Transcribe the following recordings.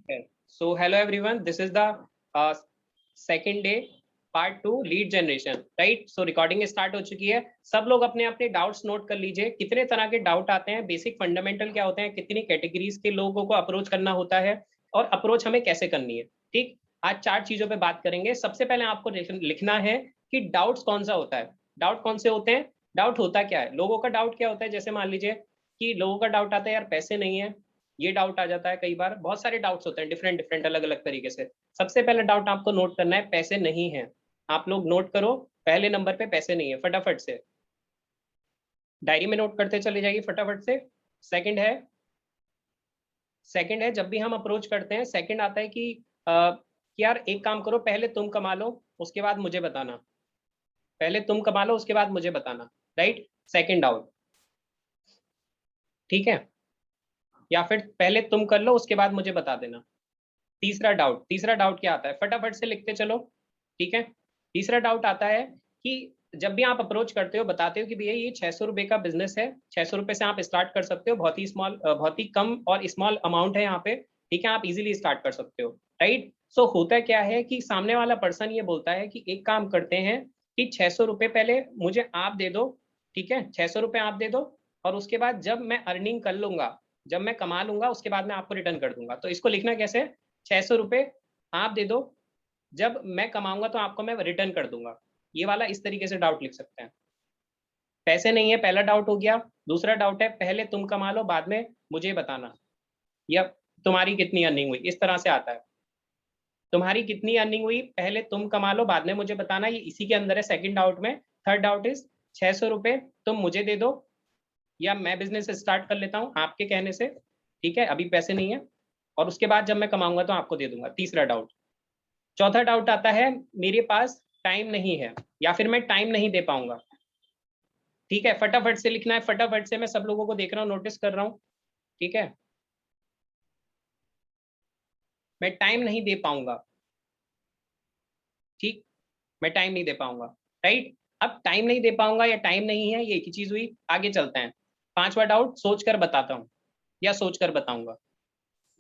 Okay. So hello everyone, this is the second day part 2 lead generation, right. So recording start हो चुकी है। सब लोग अपने अपने डाउट्स नोट कर लीजिए। कितने तरह के डाउट आते हैं, बेसिक फंडामेंटल क्या होते हैं, कितनी कैटेगरीज के लोगों को अप्रोच करना होता है और अप्रोच हमें कैसे करनी है। ठीक, आज 4 चीजों पे बात करेंगे। सबसे पहले आपको लिखना है कि डाउट्स कौन सा होता है। डाउट कौन से होते हैं, डाउट होता क्या है। लोगों का डाउट क्या होता है, जैसे मान लीजिए कि लोगों का डाउट आता है यार पैसे नहीं है, ये डाउट आ जाता है। कई बार बहुत सारे डाउट्स होते हैं डिफरेंट डिफरेंट अलग अलग तरीके से। सबसे पहले डाउट आपको नोट करना है, पैसे नहीं है। आप लोग नोट करो, पहले नंबर पे पैसे नहीं है, फटाफट से डायरी में नोट करते चले जाइए फटाफट से। सेकंड है जब भी हम अप्रोच करते हैं, सेकंड आता है कि यार एक काम करो, पहले तुम कमा लो उसके बाद मुझे बताना। पहले तुम कमा लो उसके बाद मुझे बताना, राइट। सेकंड डाउट, ठीक है। या फिर पहले तुम कर लो उसके बाद मुझे बता देना। तीसरा डाउट क्या आता है, फटाफट से लिखते चलो, ठीक है। तीसरा डाउट आता है कि जब भी आप अप्रोच करते हो, बताते हो कि भैया ये 600 रुपए का बिजनेस है, 600 रुपए से आप स्टार्ट कर सकते हो, बहुत ही स्मॉल, बहुत ही कम और स्मॉल अमाउंट है यहाँ पे, ठीक है। आप इजीली स्टार्ट कर सकते हो, राइट। सो होता क्या है कि सामने वाला पर्सन ये बोलता है कि एक काम करते हैं कि 600 रुपए पहले मुझे आप दे दो, ठीक है। 600 रुपए आप दे दो और उसके बाद जब मैं अर्निंग कर लूंगा, जब मैं कमा लूंगा उसके बाद मैं आपको रिटर्न कर दूंगा। तो इसको लिखना कैसे, 600 रुपए आप दे दो, जब मैं कमाऊंगा तो आपको मैं रिटर्न कर दूंगा। ये वाला इस तरीके से डाउट लिख सकते हैं। पैसे नहीं है पहला डाउट हो गया। दूसरा डाउट है पहले तुम कमा लो बाद में मुझे बताना, या तुम्हारी कितनी अर्निंग हुई, इस तरह से आता है। तुम्हारी कितनी अर्निंग हुई, पहले तुम कमा लो बाद में मुझे बताना, ये इसी के अंदर है सेकंड डाउट में। थर्ड डाउट इज 600 रुपए तुम मुझे दे दो या मैं बिजनेस स्टार्ट कर लेता हूँ आपके कहने से, ठीक है, अभी पैसे नहीं है, और उसके बाद जब मैं कमाऊंगा तो आपको दे दूंगा। तीसरा डाउट। चौथा डाउट आता है मेरे पास टाइम नहीं है या फिर मैं टाइम नहीं दे पाऊंगा, ठीक है। फटाफट से लिखना है, फटाफट से, मैं सब लोगों को देख रहा हूँ, नोटिस कर रहा हूँ, ठीक है। मैं टाइम नहीं दे पाऊंगा, ठीक, मैं टाइम नहीं दे पाऊंगा, राइट। अब टाइम नहीं दे पाऊंगा या टाइम नहीं है, ये एक ही चीज हुई। आगे चलते हैं। पांचवा डाउट, सोच कर बताता हूँ या सोच कर बताऊंगा।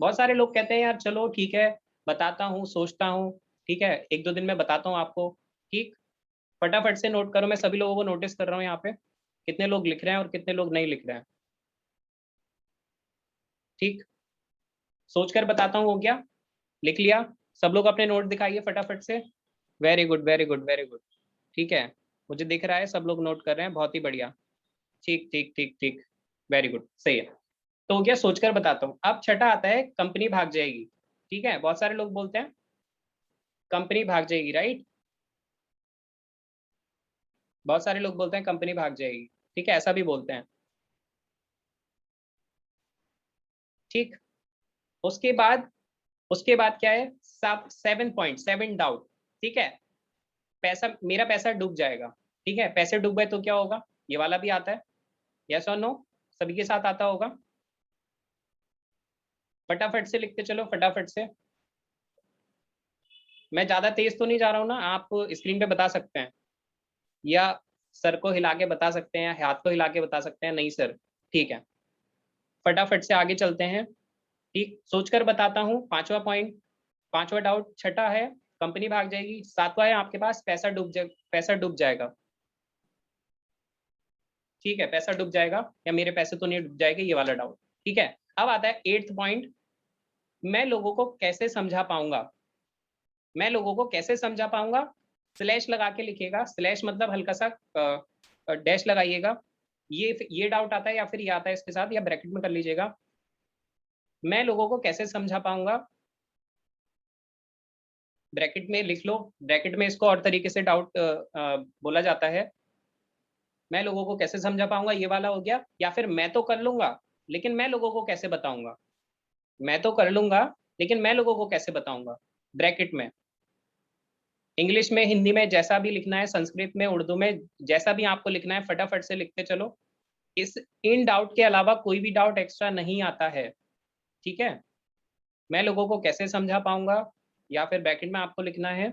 बहुत सारे लोग कहते हैं यार चलो ठीक है, बताता हूँ, सोचता हूँ, ठीक है, एक दो दिन में बताता हूँ आपको, ठीक। फटाफट से नोट करो, मैं सभी लोगों को नोटिस कर रहा हूँ यहाँ पे, कितने लोग लिख रहे हैं और कितने लोग नहीं लिख रहे हैं, ठीक। सोचकर बताता हूँ हो गया, लिख लिया। सब लोग अपने नोट दिखाइए फटाफट से। Very good, very good, very good, ठीक है। मुझे दिख रहा है सब लोग नोट कर रहे हैं, बहुत ही बढ़िया। ठीक ठीक ठीक ठीक, वेरी गुड, सही है। तो हो गया सोचकर बताता हूँ। अब छठा आता है कंपनी भाग जाएगी, ठीक है। बहुत सारे लोग बोलते हैं कंपनी भाग जाएगी, राइट। बहुत सारे लोग बोलते हैं कंपनी भाग जाएगी, ठीक है, ऐसा भी बोलते हैं, ठीक। उसके बाद क्या है, सब 7.7 डाउट, ठीक है। पैसा, मेरा पैसा डूब जाएगा, ठीक है। पैसे डूब गए तो क्या होगा, ये वाला भी आता है, यस और नो, सभी के साथ आता होगा। फटाफट से लिखते चलो, फटाफट से। मैं ज्यादा तेज तो नहीं जा रहा हूँ ना, आप स्क्रीन पे बता सकते हैं, या सर को हिला के बता सकते हैं, हाथ को हिला के बता सकते हैं, नहीं सर, ठीक है। फटाफट से आगे चलते हैं, ठीक। सोचकर बताता हूँ, पांचवा पॉइंट, पांचवा डाउट। छठा है कंपनी भाग जाएगी। सातवां है आपके पास पैसा डूब जाएगा, ठीक है, पैसा डूब जाएगा या मेरे पैसे तो नहीं डूब जाएंगे, ये वाला डाउट, ठीक है। अब आता है एट्थ पॉइंट, मैं लोगों को कैसे समझा पाऊंगा। मैं लोगों को कैसे समझा पाऊंगा, स्लैश लगा के लिखिएगा, स्लैश मतलब हल्का सा डैश लगाइएगा। ये डाउट आता है या फिर ये आता है इसके साथ, या ब्रैकेट में कर लीजिएगा। मैं लोगों को कैसे समझा पाऊंगा, ब्रैकेट में लिख लो। ब्रैकेट में इसको और तरीके से डाउट बोला जाता है। मैं लोगों को कैसे समझा पाऊंगा, ये वाला हो गया। या फिर मैं तो कर लूंगा लेकिन मैं लोगों को कैसे बताऊंगा। मैं तो कर लूंगा लेकिन मैं लोगों को कैसे बताऊंगा, ब्रैकेट में। इंग्लिश में, हिंदी में, जैसा भी लिखना है, संस्कृत में, उर्दू में, जैसा भी आपको लिखना है, फटाफट से लिखते चलो। इस इन डाउट के अलावा कोई भी डाउट एक्स्ट्रा नहीं आता है, ठीक है। मैं लोगों को कैसे समझा पाऊंगा, या फिर ब्रैकेट में आपको लिखना है,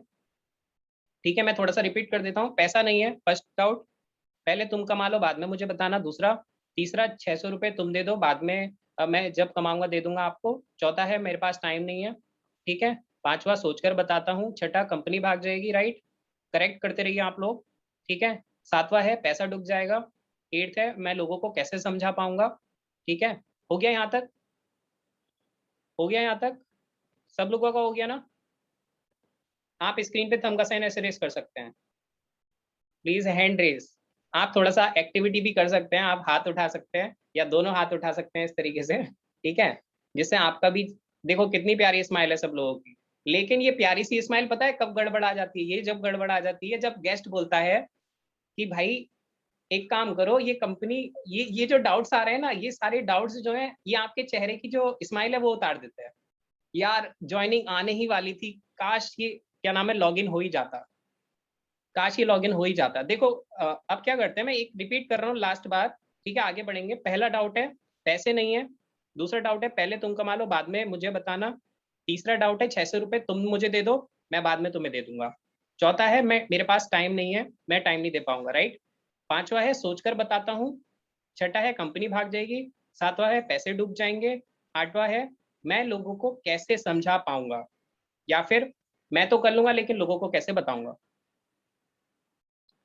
ठीक है। मैं थोड़ा सा रिपीट कर देता हूँ। पैसा नहीं है, फर्स्ट डाउट, पहले तुम कमा लो बाद में मुझे बताना। दूसरा, तीसरा 600 रुपये तुम दे दो बाद में अब मैं जब कमाऊंगा दे दूंगा आपको। चौथा है मेरे पास टाइम नहीं है, ठीक है। पांचवा सोचकर बताता हूँ। छठा कंपनी भाग जाएगी, राइट, करेक्ट करते रहिए आप लोग, ठीक है। सातवां है पैसा डूब जाएगा। एट्थ है मैं लोगों को कैसे समझा पाऊंगा, ठीक है। हो गया यहाँ तक? हो गया यहाँ तक? सब लोगों का हो गया ना? आप स्क्रीन पे थंब का साइन ऐसे रेस कर सकते हैं, प्लीज हैंड रेस। आप थोड़ा सा एक्टिविटी भी कर सकते हैं, आप हाथ उठा सकते हैं या दोनों हाथ उठा सकते हैं इस तरीके से, ठीक है, जिससे आपका भी, देखो कितनी प्यारी स्माइल है सब लोगों की। लेकिन ये प्यारी सी स्माइल पता है कब गड़बड़ आ जाती है? ये जब गड़बड़ आ जाती है जब गेस्ट बोलता है कि भाई एक काम करो, ये कंपनी, ये जो डाउट्स आ रहे हैं ना, ये सारे डाउट्स जो हैं ये आपके चेहरे की जो स्माइल है वो उतार देते हैं। यार ज्वाइनिंग आने ही वाली थी, काश ये क्या नाम है लॉगिन हो ही जाता, काश ये लॉगिन हो ही जाता। देखो अब क्या करते हैं, मैं एक रिपीट कर रहा हूँ लास्ट बार, ठीक है, आगे बढ़ेंगे। पहला डाउट है पैसे नहीं है। दूसरा डाउट है पहले तुम कमा लो बाद में मुझे बताना। तीसरा डाउट है 600 रुपये तुम मुझे दे दो, मैं बाद में तुम्हें दे दूंगा। चौथा है मैं मेरे पास टाइम नहीं है, मैं टाइम नहीं दे पाऊंगा, राइट। पांचवा है सोचकर बताता हूँ। छठा है कंपनी भाग जाएगी। सातवां है पैसे डूब जाएंगे। आठवां है मैं लोगों को कैसे समझा पाऊंगा, या फिर मैं तो कर लूंगा लेकिन लोगों को कैसे बताऊंगा।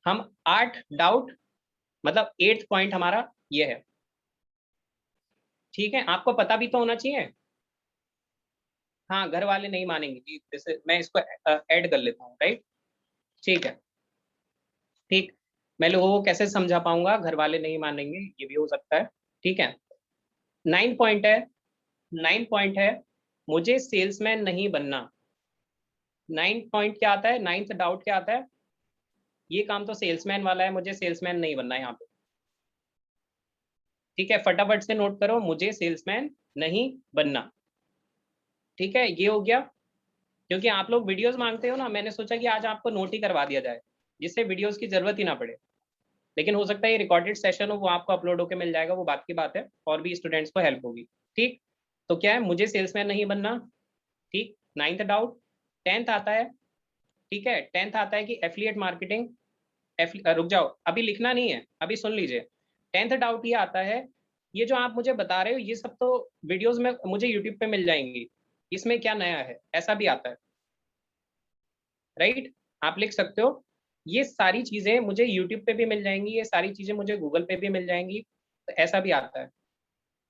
हम 8 डाउट, मतलब 8th पॉइंट हमारा ये है, ठीक है। आपको पता भी तो होना चाहिए। हाँ, घर वाले नहीं मानेंगे जी, जैसे मैं इसको ऐड कर लेता हूँ, राइट, ठीक है, ठीक। मैं लोगों को कैसे समझा पाऊंगा, घर वाले नहीं मानेंगे, ये भी हो सकता है, ठीक है। 9 पॉइंट है, 9 पॉइंट है मुझे सेल्समैन नहीं बनना। 9 पॉइंट क्या आता है, 9th डाउट क्या आता है? ये काम तो सेल्समैन वाला है, मुझे सेल्समैन नहीं बनना है यहाँ पे, ठीक है। फटाफट से नोट करो, मुझे सेल्समैन नहीं बनना, ठीक है, ये हो गया। क्योंकि आप लोग वीडियोस मांगते हो ना, मैंने सोचा कि आज आपको नोट ही करवा दिया जाए, जिससे वीडियोस की जरूरत ही ना पड़े। लेकिन हो सकता है ये रिकॉर्डेड सेशन हो, वो आपको अपलोड होकर मिल जाएगा, वो बात की बात है, और भी स्टूडेंट्स को हेल्प होगी, ठीक। तो क्या है, मुझे सेल्समैन नहीं बनना, ठीक, 9th डाउट। 10th आता है, ठीक है, 10th आता है कि एफिलिएट मार्केटिंग। रुक जाओ, अभी लिखना नहीं है, अभी सुन लीजिए। 10th डाउट ये आता है, ये जो आप मुझे बता रहे हो ये सब तो वीडियोस में मुझे यूट्यूब पे मिल जाएंगी, इसमें क्या नया है, ऐसा भी आता है, राइट। आप लिख सकते हो ये सारी चीजें मुझे यूट्यूब पे भी मिल जाएंगी, ये सारी चीजें मुझे गूगल पे भी मिल जाएंगी, तो ऐसा भी आता है।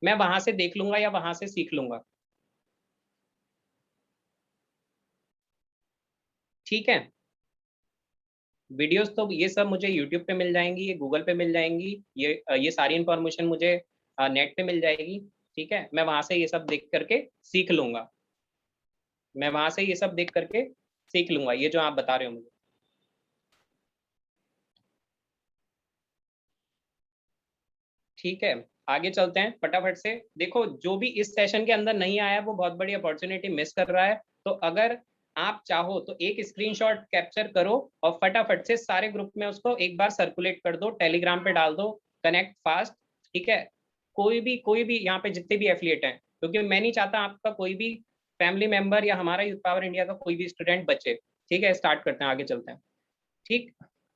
मैं वहां से देख लूंगा या वहां से सीख लूंगा, ठीक है। वीडियोस तो ये सब मुझे यूट्यूब पे मिल जाएंगी, ये गूगल पे मिल जाएंगी, ये सारी इंफॉर्मेशन मुझे नेट पे मिल जाएगी, ठीक है। मैं वहां से ये सब देख करके सीख लूंगा, मैं वहां से ये सब देख करके सीख लूंगा, ये जो आप बता रहे हो मुझे, ठीक है। आगे चलते हैं फटाफट से। देखो जो भी इस सेशन के अंदर नहीं आया वो बहुत बड़ी अपॉर्चुनिटी मिस कर रहा है। तो अगर आप चाहो तो एक स्क्रीनशॉट कैप्चर करो और फटाफट से सारे ग्रुप में उसको एक बार सर्कुलेट कर दो, टेलीग्राम पे डाल दो, कनेक्ट फास्ट, ठीक है। कोई भी यहाँ पे जितने भी एफिलिएट हैं, क्योंकि मैं नहीं चाहता आपका कोई भी फैमिली मेंबर या हमारा यूथ पावर इंडिया का कोई भी स्टूडेंट बचे, ठीक है। स्टार्ट करते हैं, आगे चलते हैं, ठीक।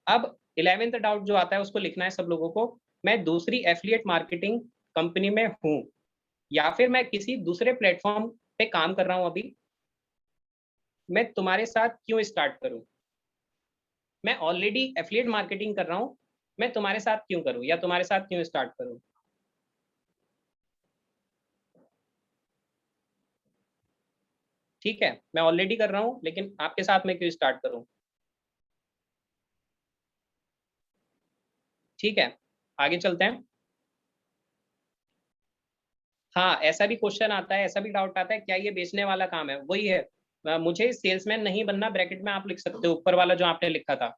अब 11th डाउट जो आता है उसको लिखना है सब लोगों को। मैं दूसरी एफिलिएट मार्केटिंग कंपनी में हूं, या फिर मैं किसी दूसरे प्लेटफॉर्म पे काम कर रहा हूं अभी, मैं तुम्हारे साथ क्यों स्टार्ट करूं? मैं ऑलरेडी एफिलिएट मार्केटिंग कर रहा हूं, मैं तुम्हारे साथ क्यों करूं या तुम्हारे साथ क्यों स्टार्ट करूं? ठीक है, मैं ऑलरेडी कर रहा हूं लेकिन आपके साथ मैं क्यों स्टार्ट करूं? ठीक है, आगे चलते हैं। हाँ, ऐसा भी क्वेश्चन आता है, ऐसा भी डाउट आता है, क्या ये बेचने वाला काम है? वही है, मुझे सेल्समैन नहीं बनना, ब्रैकेट में आप लिख सकते हो ऊपर वाला जो आपने लिखा था,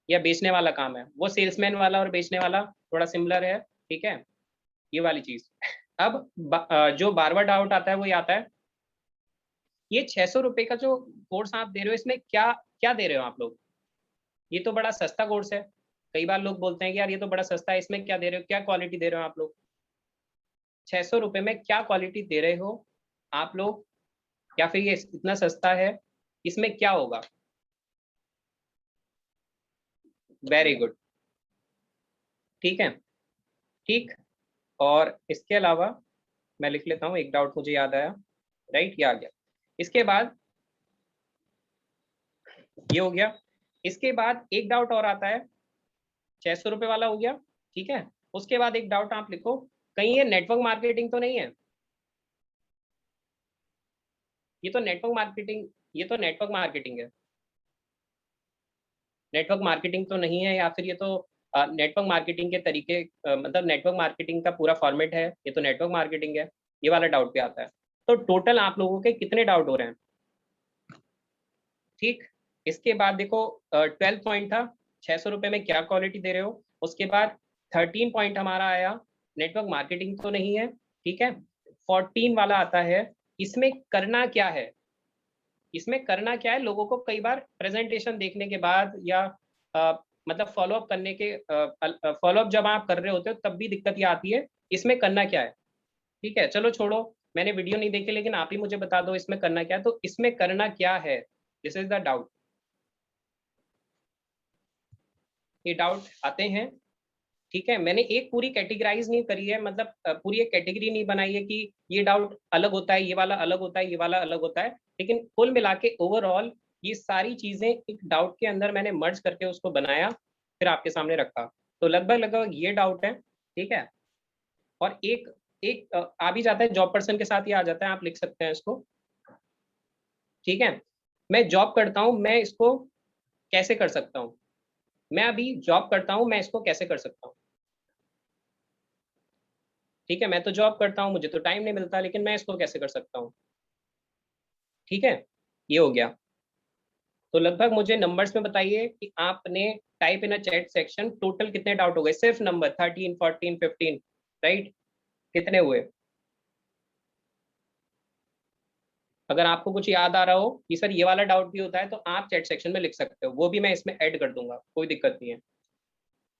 या बेचने वाला काम है। वो सेल्समैन वाला और बेचने वाला थोड़ा सिमिलर है, ठीक है, ये वाली चीज। अब जो बार बार डाउट आता है वो ये आता है, ये 600 रुपये का जो कोर्स आप दे रहे हो इसमें क्या क्या दे रहे हो आप लोग? ये तो बड़ा सस्ता कोर्स है। कई बार लोग बोलते हैं कि यार ये तो बड़ा सस्ता है, इसमें क्या दे रहे हो, क्या क्वालिटी दे रहे हो आप लोग? 600 रुपये में क्या क्वालिटी दे रहे हो आप लोग? या फिर ये इतना सस्ता है, इसमें क्या होगा? वेरी गुड, ठीक है, ठीक। और इसके अलावा मैं लिख लेता हूँ, एक डाउट मुझे याद आया, राइट, ये आ गया। इसके बाद ये हो गया। इसके बाद एक डाउट और आता है, 600 रुपये वाला हो गया, ठीक है। उसके बाद एक डाउट आप लिखो, कहीं ये नेटवर्क मार्केटिंग तो नहीं है? ये तो नेटवर्क मार्केटिंग, ये तो नेटवर्क मार्केटिंग है। नेटवर्क मार्केटिंग तो नहीं है, या फिर ये तो नेटवर्क मार्केटिंग के तरीके, मतलब नेटवर्क मार्केटिंग का पूरा फॉर्मेट है, ये तो नेटवर्क मार्केटिंग है, ये वाला डाउट पे आता है। तो टोटल आप लोगों के कितने डाउट हो रहे हैं? ठीक। इसके बाद देखो, 12 पॉइंट था 600 रुपये में क्या क्वालिटी दे रहे हो। उसके बाद 13 पॉइंट हमारा आया, नेटवर्क मार्केटिंग तो नहीं है, ठीक है। 14 वाला आता है, इसमें करना क्या है? इसमें करना क्या है, लोगों को कई बार प्रेजेंटेशन देखने के बाद या मतलब फॉलोअप करने के, फॉलोअप जब आप कर रहे होते हो तब भी दिक्कत ये आती है, इसमें करना क्या है। ठीक है, चलो छोड़ो, मैंने वीडियो नहीं देखी, लेकिन आप ही मुझे बता दो इसमें करना क्या है। तो इसमें करना क्या है, दिस इज द डाउट। ये डाउट आते हैं, ठीक है। मैंने एक पूरी कैटेगराइज नहीं करी है, मतलब पूरी एक कैटेगरी नहीं बनाई है कि ये डाउट अलग होता है, ये वाला अलग होता है, ये वाला अलग होता है, लेकिन कुल मिला के ओवरऑल ये सारी चीजें एक डाउट के अंदर मैंने मर्ज करके उसको बनाया, फिर आपके सामने रखा। तो लगभग लगभग ये डाउट है, ठीक है। और एक एक आ भी जाता है, जॉब पर्सन के साथ ये आ जाता है, आप लिख सकते हैं इसको, ठीक है। मैं जॉब करता हूँ, मैं इसको कैसे कर सकता हूँ? मैं अभी जॉब करता हूँ, मैं इसको कैसे कर सकता हूँ? ठीक है, मैं तो जॉब करता हूँ, मुझे तो टाइम नहीं मिलता, लेकिन मैं इसको कैसे कर सकता हूँ? ठीक है, ये हो गया। तो लगभग मुझे नंबर्स में बताइए कि आपने type in a chat section, total कितने डाउट हो गए? सिर्फ नंबर 13, 14, 15, राइट, कितने हुए? अगर आपको कुछ याद आ रहा हो कि सर ये वाला डाउट भी होता है, तो आप चैट सेक्शन में लिख सकते हो, वो भी मैं इसमें ऐड कर दूंगा, कोई दिक्कत नहीं है।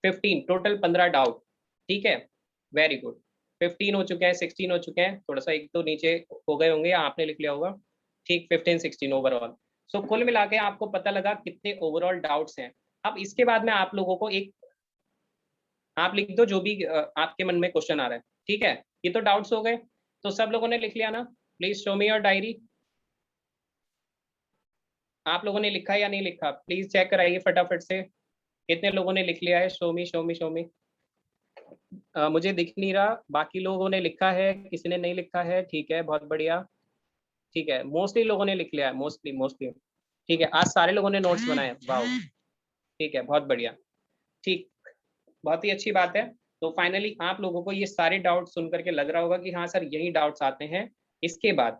15 टोटल, 15 डाउट, ठीक है, वेरी गुड। 15 हो चुके हैं, 16 हो चुके हैं, थोड़ा सा एक तो नीचे हो गए होंगे या आपने लिख लिया होगा, ठीक, 15 16 ओवरऑल। सो कुल मिला के आपको पता लगा कितने ओवरऑल डाउट्स हैं। अब इसके बाद में आप लोगों को एक, आप लिख दो जो भी आपके मन में क्वेश्चन आ रहा है, ठीक है। ये तो डाउट्स हो गए, तो सब लोगों ने लिख लिया ना? Please show me your diary. आप लोगों ने लिखा या नहीं लिखा, प्लीज चेक कराइए फटाफट से, कितने लोगों ने लिख लिया है? शो मी, शो मी, शो मी। मुझे दिख नहीं रहा, बाकी लोगों ने लिखा है, किसी ने नहीं लिखा है, ठीक है, बहुत बढ़िया। ठीक है, मोस्टली लोगों ने लिख लिया है, मोस्टली मोस्टली। ठीक है, आज सारे लोगों ने नोट्स बनाए, वाह, ठीक है, बहुत बढ़िया, ठीक, बहुत ही अच्छी बात है। तो फाइनली आप लोगों को ये सारे डाउट सुन करके लग रहा होगा कि हाँ सर यही डाउट्स आते हैं। इसके बाद,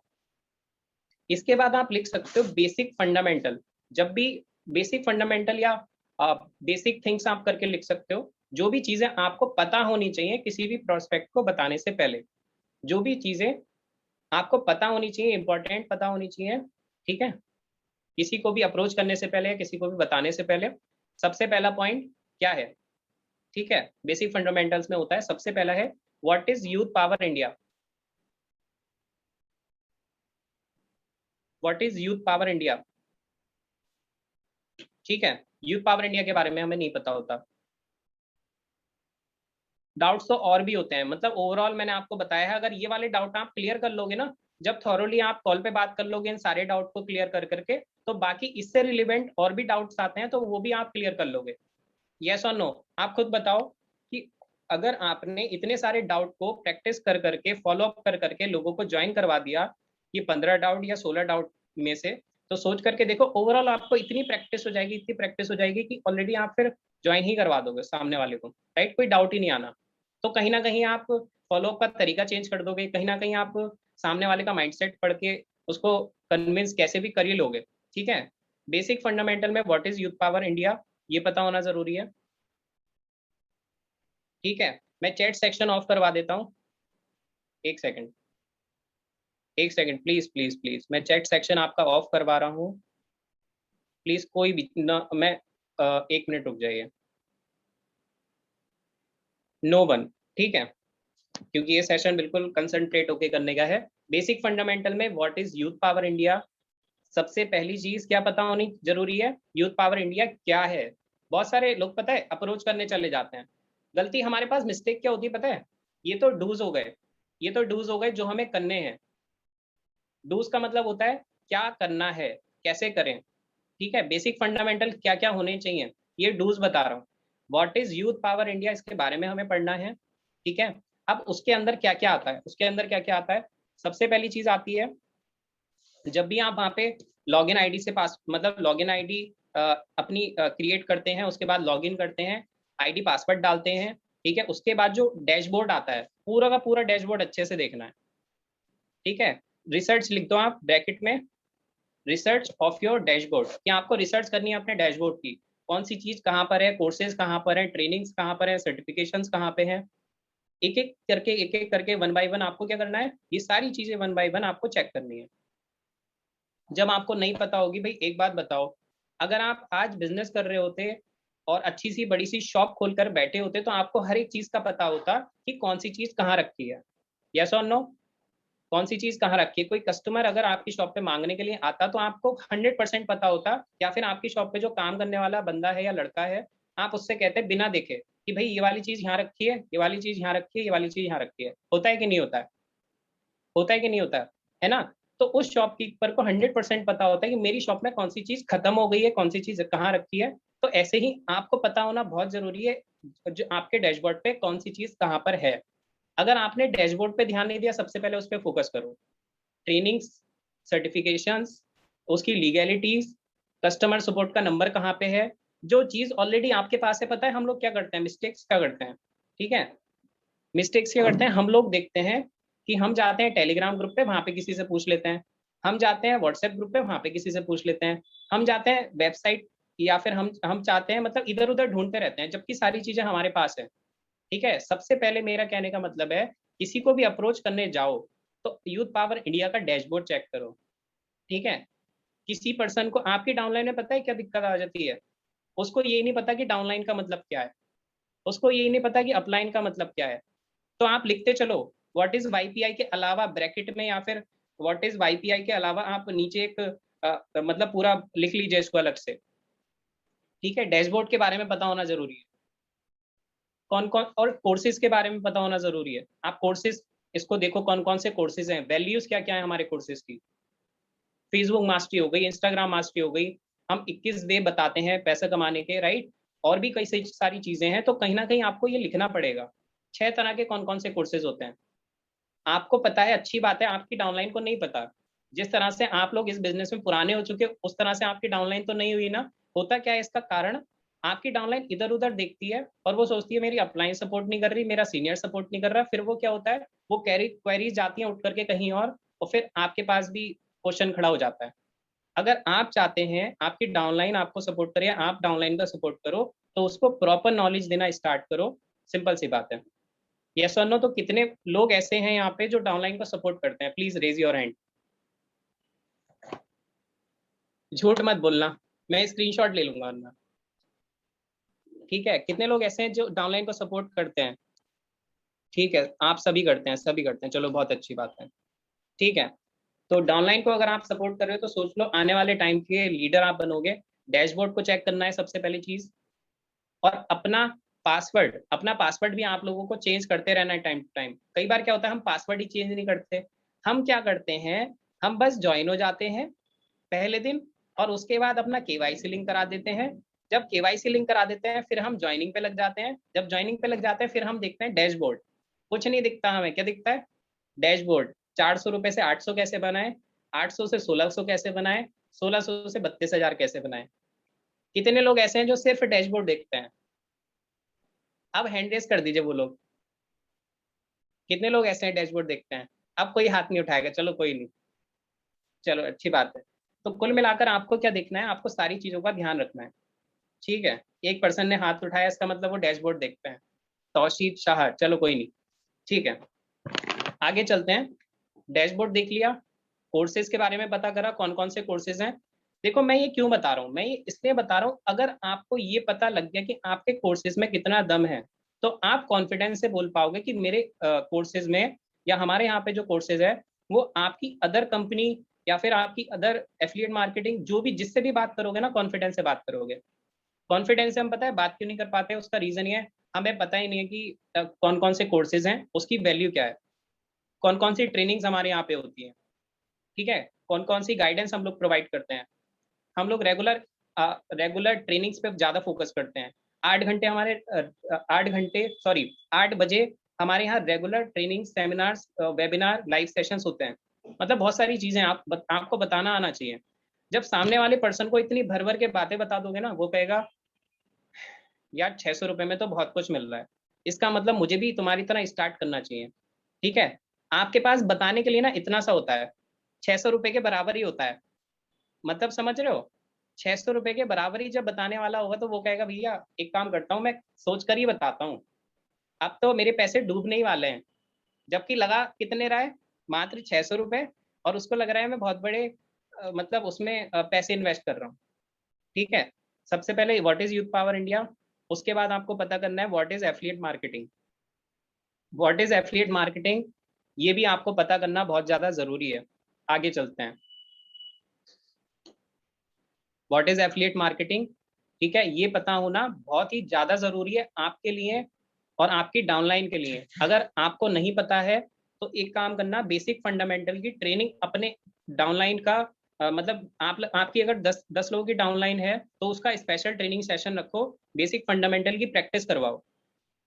इसके बाद आप लिख सकते हो बेसिक फंडामेंटल। जब भी बेसिक फंडामेंटल या बेसिक थिंग्स आप करके लिख सकते हो, जो भी चीजें आपको पता होनी चाहिए किसी भी प्रोस्पेक्ट को बताने से पहले, जो भी चीजें आपको पता होनी चाहिए, इंपॉर्टेंट पता होनी चाहिए, ठीक है, किसी को भी अप्रोच करने से पहले, किसी को भी बताने से पहले। सबसे पहला पॉइंट क्या है? ठीक है, बेसिक फंडामेंटल्स में होता है, सबसे पहला है what is youth power India. What is youth power India? ठीक है, यूथ पावर इंडिया के बारे में हमें नहीं पता होता। डाउट्स तो और भी होते हैं, मतलब ओवरऑल मैंने आपको बताया है, अगर ये वाले डाउट आप क्लियर कर लोगे ना, जब थॉरोली आप कॉल पे बात कर लोगे इन सारे डाउट को क्लियर कर करके, तो बाकी इससे रिलेवेंट और भी डाउट्स आते हैं, तो वो भी आप क्लियर कर लोगे। यस और नो? आप खुद बताओ कि अगर आपने इतने सारे डाउट को प्रैक्टिस कर करके, फॉलो अप कर करके लोगों को ज्वाइन करवा दिया, ये 15 डाउट या 16 डाउट में से, तो सोच करके देखो ओवरऑल आपको इतनी प्रैक्टिस हो जाएगी, इतनी प्रैक्टिस हो जाएगी कि ऑलरेडी आप फिर ज्वाइन ही करवा दोगे सामने वाले को, राइट, कोई डाउट ही नहीं आना। तो कहीं ना कहीं आप फॉलोअप का तरीका चेंज कर दोगे, कहीं ना कहीं आप सामने वाले का माइंडसेट पढ़ के उसको कन्विंस कैसे भी कर ही लोगे, ठीक है। बेसिक फंडामेंटल में what is youth power India, ये पता होना जरूरी है, ठीक है। मैं चैट सेक्शन ऑफ करवा देता हूँ, एक सेकंड, एक सेकंड, प्लीज प्लीज प्लीज, मैं चैट सेक्शन आपका ऑफ करवा रहा हूँ। प्लीज कोई भी ना, मैं 1 मिनट रुक जाइए। नो वन, ठीक है, क्योंकि ये सेशन बिल्कुल कंसंट्रेट होके करने का है। बेसिक फंडामेंटल में what is youth power India, सबसे पहली चीज क्या पता होनी जरूरी है, यूथ पावर इंडिया क्या है। बहुत सारे लोग पता है अप्रोच करने चले जाते हैं, गलती हमारे पास, मिस्टेक क्या होती है पता है? ये तो डूज हो गए, ये तो डूज हो गए जो हमें करने हैं। डूज का मतलब होता है क्या करना है, कैसे करें। ठीक है, बेसिक फंडामेंटल क्या क्या होने चाहिए, ये डूज बता रहा हूँ। What is youth power India, इसके बारे में हमें पढ़ना है। ठीक है, अब उसके अंदर क्या क्या आता है, उसके अंदर क्या क्या आता है। सबसे पहली चीज आती है, जब भी आप वहाँ पे लॉगिन आईडी से पास मतलब लॉगिन आईडी अपनी क्रिएट करते हैं, उसके बाद लॉगिन करते हैं, आईडी पासवर्ड डालते हैं। ठीक है, उसके बाद जो डैशबोर्ड आता है, पूरा का पूरा डैशबोर्ड अच्छे से देखना है। ठीक है, रिसर्च लिख दो आप ब्रैकेट में, रिसर्च ऑफ योर डैशबोर्ड, कि आपको रिसर्च करनी है अपने डैशबोर्ड की, कौन सी चीज कहाँ पर है, कोर्सेज कहाँ पर है, ट्रेनिंग्स कहाँ पर है, सर्टिफिकेशंस कहाँ पे है। एक एक करके वन बाय वन आपको क्या करना है, ये सारी चीजें वन बाय वन आपको चेक करनी है। जब आपको नहीं पता होगी, भाई एक बात बताओ, अगर आप आज बिजनेस कर रहे होते और अच्छी सी बड़ी सी शॉप खोलकर बैठे होते, तो आपको हर एक चीज का पता होता कि कौन सी चीज कहाँ रखी है। यस और नो, कौन सी चीज कहाँ रखी है। कोई कस्टमर अगर आपकी शॉप पे मांगने के लिए आता, तो आपको 100% पता होता, या फिर आपकी शॉप पे जो काम करने वाला बंदा है या लड़का है, आप उससे कहते बिना देखे कि भाई ये वाली चीज यहाँ रखी है, ये वाली चीज यहाँ रखी है, ये वाली चीज यहाँ रखी है। होता है कि नहीं होता है, होता है कि नहीं होता है ना। तो उस शॉपकीपर को 100% पता होता है कि मेरी शॉप में कौन सी चीज खत्म हो गई है, कौन सी चीज कहाँ रखी है। तो ऐसे ही आपको पता होना बहुत जरूरी है, जो आपके डैशबोर्ड पे कौन सी चीज कहाँ पर है। अगर आपने डैशबोर्ड पे ध्यान नहीं दिया, सबसे पहले उस पर फोकस करो। ट्रेनिंग्स, सर्टिफिकेशंस, उसकी लीगैलिटीज, कस्टमर सपोर्ट का नंबर कहाँ पे है। जो चीज ऑलरेडी आपके पास है, पता है हम लोग क्या करते हैं, मिस्टेक्स क्या करते हैं। ठीक है, मिस्टेक्स क्या करते हैं, हम लोग देखते हैं कि हम जाते हैं टेलीग्राम ग्रुप पे, वहां पे किसी से पूछ लेते हैं। हम जाते हैं व्हाट्सएप ग्रुप पे, वहां पे किसी से पूछ लेते हैं। हम जाते हैं वेबसाइट, या फिर हम चाहते हैं, मतलब इधर उधर ढूंढते रहते हैं, जबकि सारी चीजें हमारे पास है। ठीक है, सबसे पहले मेरा कहने का मतलब है, किसी को भी अप्रोच करने जाओ, तो यूथ पावर इंडिया का डैशबोर्ड चेक करो। ठीक है, किसी पर्सन को आपकी डाउनलाइन में पता है क्या दिक्कत आ जाती है, उसको ये नहीं पता कि डाउनलाइन का मतलब क्या है, उसको ये नहीं पता कि अपलाइन का मतलब क्या है। तो आप लिखते चलो, व्हाट इज वाईपीआई के अलावा ब्रैकेट में, या फिर व्हाट इज वाईपीआई के अलावा आप नीचे एक मतलब पूरा लिख लीजिए इसको अलग से। ठीक है, डैशबोर्ड के बारे में पता होना जरूरी है, कौन कौन, और कोर्सेज के बारे में पता होना जरूरी है। आप कोर्सेज इसको देखो, कौन कौन से कोर्सेज हैं, वैल्यूज क्या क्या है हमारे कोर्सेज की। फेसबुक मास्टरी हो गई, इंस्टाग्राम मास्टरी हो गई, हम 21 वे बताते हैं पैसा कमाने के, राइट। और भी कई सारी चीजें हैं, तो कहीं ना कहीं आपको ये लिखना पड़ेगा। 6 तरह के कौन कौन से कोर्सेज होते हैं, आपको पता है, अच्छी बात है। आपकी डाउनलाइन को नहीं पता, जिस तरह से आप लोग इस बिजनेस में पुराने हो चुके, उस तरह से आपकी डाउनलाइन तो नहीं हुई ना। होता क्या है इसका कारण, आपकी डाउनलाइन इधर उधर देखती है, और वो सोचती है मेरी अपलाइन सपोर्ट नहीं कर रही, मेरा सीनियर सपोर्ट नहीं कर रहा। फिर वो क्या होता है, वो क्वेरीज जाती हैं उठ करके कहीं और फिर आपके पास भी क्वेश्चन खड़ा हो जाता है। अगर आप चाहते हैं आपकी डाउनलाइन आपको सपोर्ट करे, आप डाउनलाइन का सपोर्ट करो, तो उसको प्रॉपर नॉलेज देना स्टार्ट करो। सिंपल सी बात है। यस और नो, तो कितने लोग ऐसे हैं यहाँ पे जो डाउनलाइन को सपोर्ट करते हैं, प्लीज रेज योर हैंड। झूठ मत बोलना, मैं स्क्रीनशॉट ले लूंगा वरना। ठीक है, कितने लोग ऐसे हैं जो डाउनलाइन को सपोर्ट करते हैं। ठीक है, आप सभी करते हैं, सभी करते हैं, चलो बहुत अच्छी बात है। ठीक है, तो डाउनलाइन को अगर आप सपोर्ट कर रहे हो, तो सोच लो आने वाले टाइम के लीडर आप बनोगे। डैशबोर्ड को चेक करना है सबसे पहली चीज, और अपना पासवर्ड भी आप लोगों को चेंज करते रहना है टाइम टू टाइम। कई बार क्या होता है, हम पासवर्ड ही चेंज नहीं करते। हम क्या करते हैं, हम बस ज्वाइन हो जाते हैं पहले दिन, और उसके बाद अपना केवाईसी लिंक करा देते हैं। जब केवाईसी लिंक करा देते हैं, फिर हम ज्वाइनिंग पे लग जाते हैं। जब ज्वाइनिंग पे लग जाते हैं, फिर हम देखते हैं डैशबोर्ड। कुछ नहीं दिखता हमें, क्या दिखता है, डैशबोर्ड। 400 रुपए से 800 कैसे बनाए, 800 से 1600 कैसे बनाए, 1600 से 32,000 कैसे बनाए। कितने लोग ऐसे हैं जो सिर्फ डैशबोर्ड देखते हैं, अब हैंड रेस कर दीजिए वो लोग। कितने लोग ऐसे हैं डैशबोर्ड देखते हैं, अब कोई हाथ नहीं उठाएगा, चलो कोई नहीं, चलो अच्छी बात है। तो कुल मिलाकर आपको क्या देखना है, आपको सारी चीजों का ध्यान रखना है। ठीक है, एक पर्सन ने हाथ उठाया, इसका मतलब वो डैशबोर्ड देखते हैं। तौशीद शाह, चलो कोई नहीं। ठीक है, आगे चलते हैं। डैशबोर्ड देख लिया, कोर्सेज के बारे में पता करा कौन कौन से कोर्सेज हैं। देखो मैं ये क्यों बता रहा हूँ, मैं ये इसलिए बता रहा हूँ, अगर आपको ये पता लग गया कि आपके कोर्सेज में कितना दम है, तो आप कॉन्फिडेंस से बोल पाओगे कि मेरे कोर्सेज में, या हमारे यहाँ पे जो कोर्सेज है, वो आपकी अदर कंपनी या फिर आपकी अदर एफिलिएट मार्केटिंग, जो भी जिससे भी बात करोगे ना, कॉन्फिडेंस से बात करोगे। कॉन्फिडेंस से हम, पता है बात क्यों नहीं कर पाते, उसका रीजन ये है, हमें पता ही नहीं है कि कौन कौन से कोर्सेज हैं, उसकी वैल्यू क्या है, कौन कौन सी ट्रेनिंग्स हमारे यहाँ पे होती है, ठीक है, कौन कौन सी गाइडेंस हम लोग प्रोवाइड करते हैं। हम लोग रेगुलर ट्रेनिंग्स पे ज़्यादा फोकस करते हैं। 8 घंटे हमारे 8 घंटे, सॉरी, 8 बजे हमारे यहाँ regular training, seminars, webinar, live sessions होते हैं। मतलब बहुत सारी चीज़ें आपको बताना आना चाहिए। जब सामने वाले पर्सन को इतनी भर भर के बातें बता दोगे ना, वो कहेगा यार 600 रुपये में तो बहुत कुछ मिल रहा है, इसका मतलब मुझे भी तुम्हारी तरह स्टार्ट करना चाहिए। ठीक है, आपके पास बताने के लिए ना इतना सा होता है, 600 रुपये के बराबर ही होता है। मतलब समझ रहे हो, 600 रुपये के बराबर ही जब बताने वाला होगा तो वो कहेगा भैया एक काम करता हूँ, मैं सोच कर ही बताता हूँ, अब तो मेरे पैसे डूबने ही वाले हैं। जबकि लगा कितने रहा है, मात्र 600 रुपये, और उसको लग रहा है मैं बहुत बड़े मतलब उसमें पैसे इन्वेस्ट कर रहा हूँ। ठीक है, सबसे पहले what is youth power India, उसके बाद आपको पता करना है what is affiliate marketing. What is affiliate marketing, ये भी आपको पता करना बहुत ज्यादा जरूरी है। आगे चलते हैं, व्हाट इज एफिलिएट मार्केटिंग, ठीक है, ये पता होना बहुत ही ज्यादा जरूरी है आपके लिए और आपकी डाउनलाइन के लिए। अगर आपको नहीं पता है तो एक काम करना, बेसिक फंडामेंटल की ट्रेनिंग अपने डाउनलाइन का मतलब आपकी अगर 10 लोगों की डाउनलाइन है तो उसका स्पेशल ट्रेनिंग सेशन रखो, बेसिक फंडामेंटल की प्रैक्टिस करवाओ।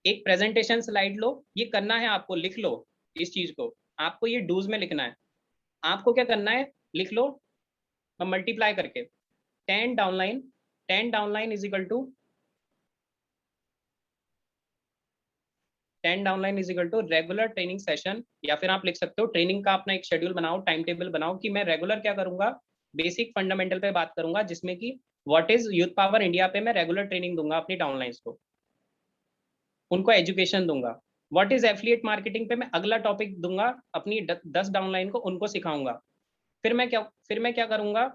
एक प्रेजेंटेशन स्लाइड लो, ये करना है आपको, लिख लो इस चीज को, आपको ये डूज में लिखना है। आपको क्या करना है, लिख लो मल्टीप्लाई करके, 10 downline, 10 downline is equal to 10 downline is equal to regular training session. या फिर आप लिख सकते हो ट्रेनिंग का अपना एक शेड्यूल बनाओ, टाइम टेबल बनाओ कि मैं रेगुलर क्या करूंगा, बेसिक फंडामेंटल पे बात करूंगा, जिसमें कि what is youth power India पे मैं रेगुलर ट्रेनिंग दूंगा अपनी डाउनलाइंस को, उनको एजुकेशन दूंगा। व्हाट इज एफिलिएट मार्केटिंग पे मैं अगला टॉपिक दूंगा, अपनी 10 डाउनलाइन को उनको सिखाऊंगा। फिर मैं क्या करूंगा,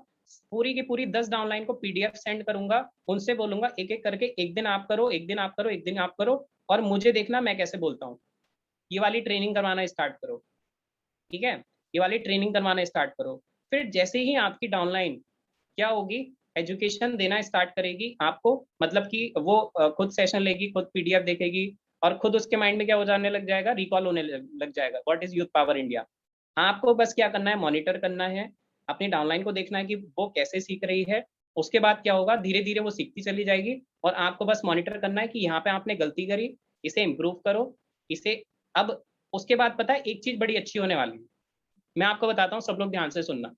पूरी की पूरी 10 डाउनलाइन को पीडीएफ सेंड करूंगा, उनसे बोलूंगा एक एक करके, एक दिन आप करो, एक दिन आप करो, एक दिन आप करो, और मुझे देखना मैं कैसे बोलता हूँ। ये वाली ट्रेनिंग करवाना स्टार्ट करो। ठीक है, ये वाली ट्रेनिंग करवाना स्टार्ट करो। फिर जैसे ही आपकी डाउनलाइन क्या होगी, एजुकेशन देना स्टार्ट करेगी आपको, मतलब कि वो खुद सेशन लेगी, खुद पीडीएफ देखेगी, और खुद उसके माइंड में क्या हो जाने लग जाएगा, रिकॉल होने लग जाएगा what is youth power India. आपको बस क्या करना है, मॉनिटर करना है, अपनी डाउनलाइन को देखना है कि वो कैसे सीख रही है। उसके बाद क्या होगा, धीरे धीरे वो सीखती चली जाएगी, और आपको बस मॉनिटर करना है कि यहाँ पे आपने गलती करी, इसे इम्प्रूव करो, इसे। अब उसके बाद पता है एक चीज बड़ी अच्छी होने वाली है, मैं आपको बताता हूँ, सब लोग ध्यान से सुनना।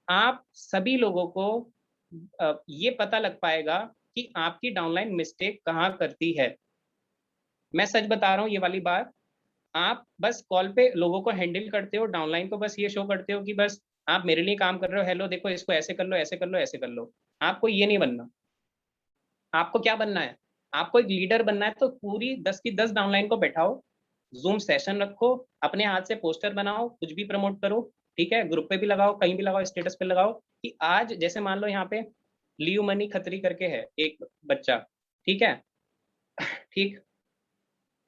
आप सभी लोगों को ये पता लग पाएगा कि आपकी डाउनलाइन मिस्टेक कहाँ करती है। मैं सच बता रहा हूँ ये वाली बात। आप बस कॉल पे लोगों को हैंडल करते हो, डाउनलाइन को बस ये शो करते हो कि बस आप मेरे लिए काम कर रहे हो, हेलो देखो इसको ऐसे कर लो, ऐसे कर लो, ऐसे कर लो। आपको ये नहीं बनना। आपको क्या बनना है, आपको एक लीडर बनना है। तो पूरी 10 की 10 डाउनलाइन को बैठाओ, जूम सेशन रखो, अपने हाथ से पोस्टर बनाओ, कुछ भी प्रमोट करो। ठीक है, ग्रुप पे भी लगाओ, कहीं भी लगाओ, स्टेटस पे लगाओ कि आज जैसे मान लो यहाँ पे लियो मनी खत्री करके है एक बच्चा, ठीक है, ठीक,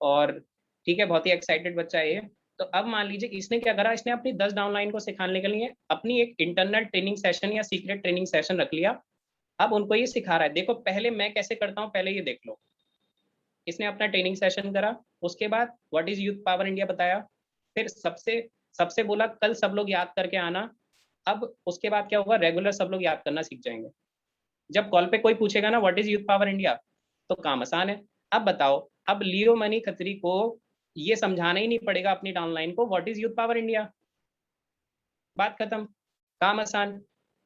और ठीक है, बहुत ही एक्साइटेड बच्चा है ये। तो अब मान लीजिए इसने क्या करा, इसने अपनी 10 डाउनलाइन को सिखाने के लिए अपनी एक इंटरनल ट्रेनिंग सेशन या सीक्रेट ट्रेनिंग सेशन रख लिया। अब उनको ये सिखा रहा है, देखो पहले मैं कैसे करता हूँ, पहले ये देख लो। इसने अपना ट्रेनिंग सेशन करा, उसके बाद what is youth power India बताया, फिर सबसे सबसे बोला कल सब लोग याद करके आना। अब उसके बाद क्या होगा, रेगुलर सब लोग याद करना सीख जाएंगे। जब कॉल पे कोई पूछेगा ना what is youth power India, तो काम आसान है। अब बताओ, अब लियो मनी खत्री को ये समझाना ही नहीं पड़ेगा अपनी डाउनलाइन को what is youth power India, बात खत्म, काम आसान।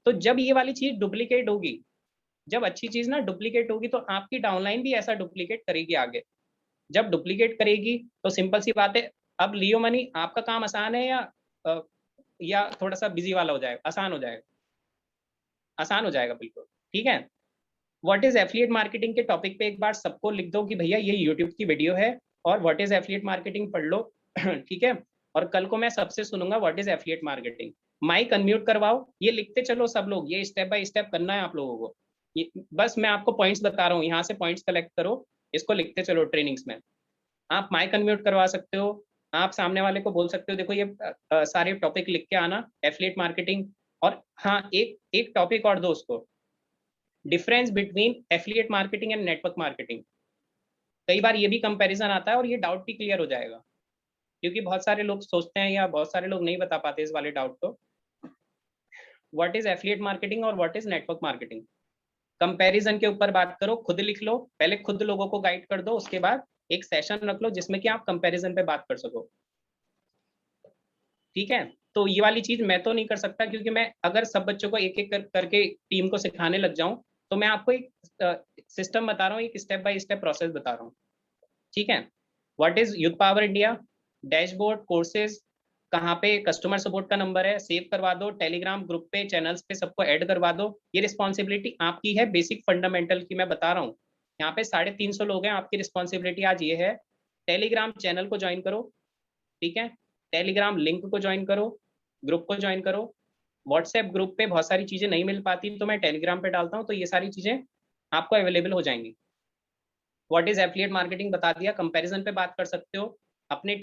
तो जब ये वाली चीज डुप्लीकेट होगी, जब अच्छी चीज ना डुप्लीकेट होगी, तो आपकी डाउनलाइन भी ऐसा डुप्लीकेट करेगी आगे। जब डुप्लीकेट करेगी तो सिंपल सी बात है, अब लियो मनी आपका काम आसान है अ, या थोड़ा सा बिजी वाला हो जाएगा, आसान हो जाएगा, आसान हो जाएगा बिल्कुल। ठीक है, व्हाट इज एफिलिएट मार्केटिंग के टॉपिक पे एक बार सबको लिख दो कि भैया ये यूट्यूब की वीडियो है, और व्हाट इज एफिलिएट मार्केटिंग पढ़ लो। ठीक है, और कल को मैं सबसे सुनूंगा what is affiliate marketing. Mic unmute करवाओ, ये लिखते चलो सब लोग, ये स्टेप बाय स्टेप करना है आप लोगों को। ये बस मैं आपको पॉइंट्स बता रहा हूँ, यहाँ से पॉइंट्स कलेक्ट करो, इसको लिखते चलो ट्रेनिंग्स में। आप माइक अनम्यूट करवा सकते हो, आप सामने वाले को बोल सकते हो देखो ये सारे टॉपिक लिख के आना, एफिलिएट मार्केटिंग। और हाँ, एक एक टॉपिक और दो उसको, difference between affiliate marketing and network marketing. कई बार ये भी कंपैरिजन आता है और ये डाउट भी क्लियर हो जाएगा, क्योंकि बहुत सारे लोग सोचते हैं या बहुत सारे लोग नहीं बता पाते इस वाले डाउट को। व्हाट इज एफिलिएट मार्केटिंग और what is network marketing. Comparison के ऊपर बात करो, खुद लिख लो, पहले खुद लोगों को गाइड कर दो, उसके बाद एक सेशन रख लो जिसमें कि आप कंपैरिजन पे बात कर सको। ठीक है, तो ये वाली चीज मैं तो नहीं कर सकता, क्योंकि मैं अगर सब बच्चों को एक एक करके टीम को सिखाने लग जाऊं, तो मैं आपको एक सिस्टम बता रहा हूँ, एक स्टेप बाय स्टेप प्रोसेस बता रहा हूँ। ठीक है, what is youth power India, dashboard, courses, कहाँ पे कस्टमर सपोर्ट का नंबर है, सेव करवा दो, टेलीग्राम ग्रुप पे चैनल्स पे सबको ऐड करवा दो। ये रिस्पॉन्सिबिलिटी आपकी है, बेसिक फंडामेंटल की मैं बता रहा हूँ। यहाँ पे 350 लोग हैं, आपकी रिस्पॉन्सिबिलिटी आज ये है, टेलीग्राम चैनल को ज्वाइन करो। ठीक है, टेलीग्राम लिंक को ज्वाइन करो, ग्रुप को ज्वाइन करो। व्हाट्सएप ग्रुप पे बहुत सारी चीजें नहीं मिल पाती तो मैं टेलीग्राम पे डालता हूँ, तो ये सारी चीजें आपको अवेलेबल हो जाएंगी। व्हाट इज एफिलिएट मार्केटिंग बता दिया, कंपैरिजन पे बात कर सकते हो, अपने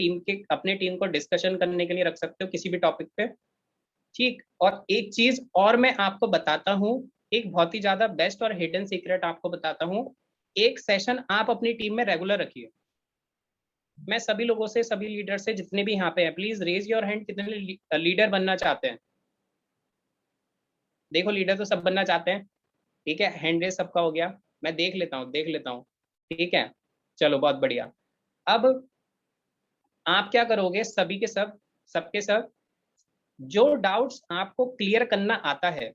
टीम को डिस्कशन करने के लिए रख सकते हो किसी भी टॉपिक पे। ठीक, और एक चीज और मैं आपको बताता हूँ, एक बहुत ही ज्यादा बेस्ट और हिडन सीक्रेट आपको बताता हूँ। एक सेशन आप अपनी टीम में रेगुलर रखिए। मैं सभी लोगों से, सभी लीडर से, जितने भी यहाँ पे हैं, प्लीज रेज योर हैंड, कितने लीडर बनना चाहते हैं। देखो, लीडर तो सब बनना चाहते हैं। ठीक है, हैंड रेज सबका हो गया, मैं देख लेता हूँ, देख लेता हूँ। ठीक है, चलो बहुत बढ़िया। अब आप क्या करोगे, सभी के सब, सबके सब, जो डाउट्स आपको क्लियर करना आता है,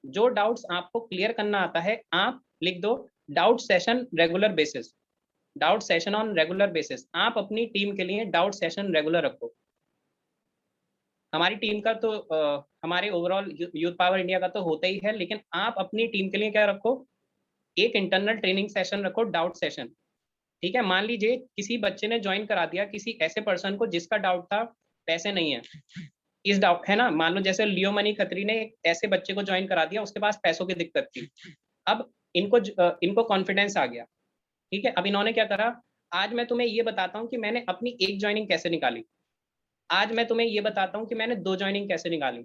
जो डाउट्स आपको क्लियर करना आता है, आप लिख दो doubt session regular basis. Doubt session on regular basis, आप अपनी टीम के लिए डाउट सेशन रेगुलर रखो। हमारी टीम का तो हमारे ओवरऑल यूथ पावर इंडिया का तो होता ही है, लेकिन आप अपनी टीम के लिए क्या रखो, एक इंटरनल ट्रेनिंग सेशन रखो, डाउट सेशन। ठीक है, मान लीजिए किसी बच्चे ने ज्वाइन करा दिया किसी ऐसे पर्सन को जिसका डाउट था पैसे नहीं है, इस डाउट है ना, मान लो जैसे लियो मनी खत्री ने एक ऐसे बच्चे को ज्वाइन करा दिया, उसके पास पैसों की दिक्कत थी। अब इनको कॉन्फिडेंस आ गया। ठीक है, अब इन्होंने क्या करा, आज मैं तुम्हें ये बताता हूँ कि मैंने अपनी एक ज्वाइनिंग कैसे निकाली, आज मैं तुम्हें ये बताता हूँ कि मैंने 2 ज्वाइनिंग कैसे निकाली,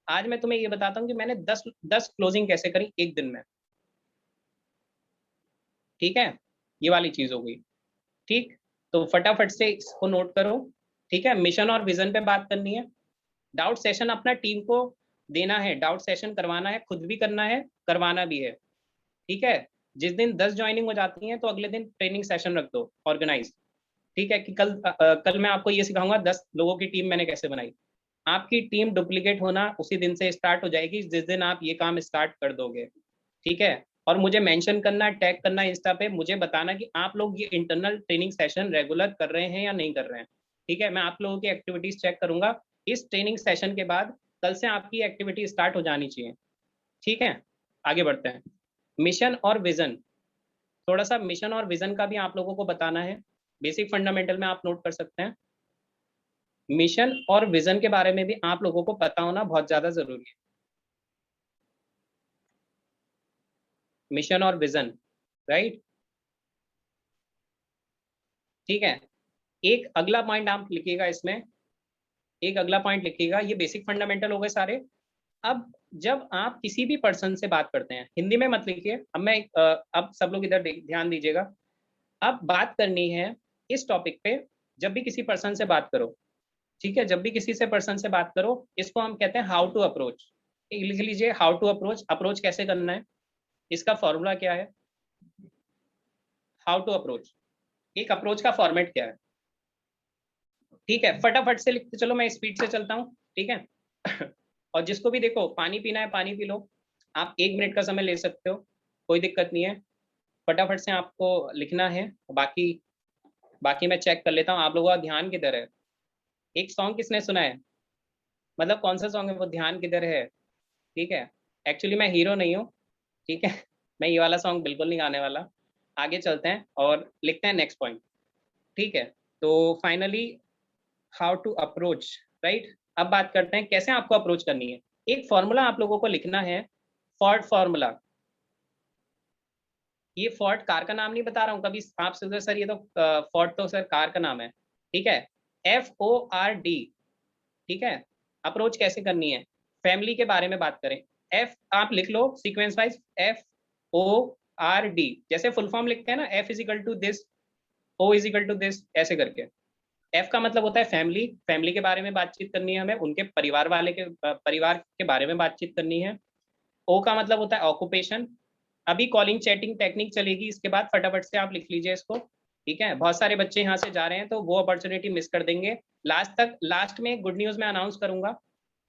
आज मैं तुम्हें ये बताता हूँ कि मैंने 10 क्लोजिंग कैसे करी एक दिन में। ठीक है, ये वाली चीज हो गई। ठीक, तो फटाफट से इसको नोट करो। ठीक है, मिशन और विजन पे बात करनी है, डाउट सेशन अपना टीम को देना है, डाउट सेशन करवाना है, खुद भी करना है, करवाना भी है। ठीक है, जिस दिन 10 ज्वाइनिंग हो जाती है तो अगले दिन ट्रेनिंग सेशन रख दो ऑर्गेनाइज। ठीक है, कि कल मैं आपको ये सिखाऊंगा 10 लोगों की टीम मैंने कैसे बनाई। आपकी टीम डुप्लीकेट होना उसी दिन से स्टार्ट हो जाएगी जिस दिन आप ये काम स्टार्ट कर दोगे। ठीक है, और मुझे मेंशन करना, टैग करना इंस्टा पे, मुझे बताना कि आप लोग ये इंटरनल ट्रेनिंग सेशन रेगुलर कर रहे हैं या नहीं कर रहे हैं। ठीक है, मैं आप लोगों की एक्टिविटीज चेक करूंगा। इस ट्रेनिंग सेशन के बाद कल से आपकी एक्टिविटी स्टार्ट हो जानी चाहिए। ठीक है, आगे बढ़ते हैं। मिशन और विजन, थोड़ा सा मिशन और विजन का भी आप लोगों को बताना है, बेसिक फंडामेंटल में आप नोट कर सकते हैं। मिशन और विजन के बारे में भी आप लोगों को पता होना बहुत ज्यादा जरूरी है। मिशन और विजन, राइट। ठीक है, एक अगला पॉइंट आप लिखिएगा इसमें, एक अगला पॉइंट लिखिएगा, ये बेसिक फंडामेंटल हो गए सारे। अब जब आप किसी भी पर्सन से बात करते हैं, हिंदी में मत लिखिए, अब सब लोग इधर ध्यान दीजिएगा। अब बात करनी है इस टॉपिक पे, जब भी किसी पर्सन से बात करो, ठीक है, जब भी किसी से पर्सन से बात करो, इसको हम कहते हैं हाउ टू अप्रोच। लिख लीजिए, हाउ टू अप्रोच, अप्रोच कैसे करना है, इसका फॉर्मूला क्या है। हाउ टू अप्रोच, एक अप्रोच का फॉर्मेट क्या है। ठीक है, फटाफट से लिखते चलो, मैं स्पीड से चलता हूँ। ठीक है और जिसको भी देखो पानी पीना है पानी पी लो, आप 1 मिनट का समय ले सकते हो, कोई दिक्कत नहीं है। फटाफट से आपको लिखना है, बाकी बाकी मैं चेक कर लेता हूँ आप लोगों का ध्यान किधर है। एक सॉन्ग किसने सुना है, मतलब कौन सा सॉन्ग है वो, ध्यान किधर है। ठीक है, एक्चुअली मैं हीरो नहीं हूँ। ठीक है मैं ये वाला सॉन्ग बिल्कुल नहीं गाने वाला। आगे चलते हैं और लिखते हैं नेक्स्ट पॉइंट। ठीक है, तो finally how to approach, right. अब बात करते हैं कैसे आपको अप्रोच करनी है। एक फॉर्मूला आप लोगों को लिखना है, फॉर्ट फॉर्मूला। ये फोर्ट कार का नाम नहीं बता रहा हूँ कभी आप सोचे सर ये तो फोर्ट तो सर कार का नाम है। ठीक है, FORD। ठीक है, अप्रोच कैसे करनी है, फैमिली के बारे में बात करें। एफ आप लिख लो सीक्वेंस वाइज, FORD, जैसे फुल फॉर्म लिखते हैं ना, F is equal to this, O is equal to this, ऐसे करके। F का मतलब होता है फैमिली, फैमिली के बारे में बातचीत करनी है हमें, उनके परिवार के बारे में बातचीत करनी है। O का मतलब होता है ऑक्यूपेशन। अभी कॉलिंग चैटिंग टेक्निक चलेगी, इसके बाद फटाफट से आप लिख लीजिए इसको, ठीक है। बहुत सारे बच्चे यहाँ से जा रहे हैं तो वो अपॉर्चुनिटी मिस कर देंगे। लास्ट में गुड न्यूज में अनाउंस करूंगा,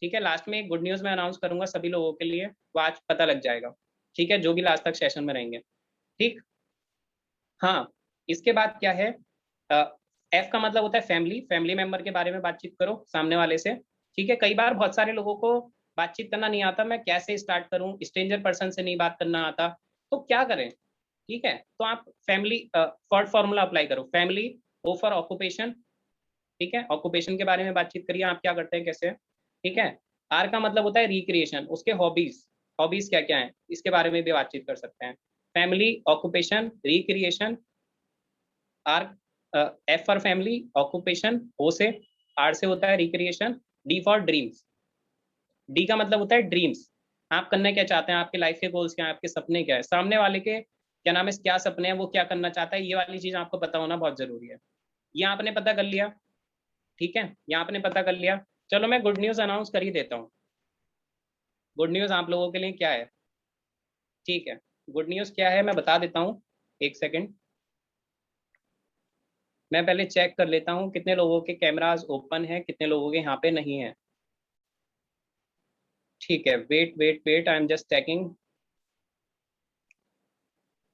ठीक है। लास्ट में एक गुड न्यूज में अनाउंस करूंगा सभी लोगों के लिए, वो आज पता लग जाएगा, ठीक है, जो भी लास्ट तक सेशन में रहेंगे, ठीक। हाँ, इसके बाद क्या है, एफ का मतलब होता है फैमिली, फैमिली मेंबर के बारे में बातचीत करो सामने वाले से, ठीक है। कई बार बहुत सारे लोगों को बातचीत करना नहीं आता, मैं कैसे स्टार्ट करूं, स्ट्रेंजर पर्सन से नहीं बात करना आता, तो क्या करें, ठीक है। तो आप फैमिली फॉर्ड फॉर्मूला अप्लाई करो, फैमिली, ओ फॉर ऑक्यूपेशन, ठीक है, ऑक्यूपेशन के बारे में बातचीत करिए, आप क्या करते हैं कैसे, ठीक है। आर का मतलब होता है रिक्रिएशन, उसके हॉबीज, हॉबीज क्या क्या है इसके बारे में भी बातचीत कर सकते हैं। Family, occupation, recreation. R, F for family, occupation, O से, आर से होता है recreation, D for dreams. D का मतलब होता है ड्रीम्स, आप करना क्या चाहते हैं, आपके लाइफ के गोल्स क्या है, आपके सपने क्या है, सामने वाले के क्या नाम है, क्या सपने हैं, वो क्या करना चाहता है, ये वाली चीज आपको पता होना बहुत जरूरी है। ये आपने पता कर लिया, ठीक है, ये आपने पता कर लिया। चलो मैं गुड न्यूज अनाउंस कर ही देता हूँ। गुड न्यूज आप लोगों के लिए क्या है, ठीक है। गुड न्यूज क्या है मैं बता देता हूँ, एक सेकेंड, मैं पहले चेक कर लेता हूँ कितने लोगों के कैमराज ओपन है, कितने लोगों के यहाँ पे नहीं है, ठीक है। Wait wait wait, I am just checking,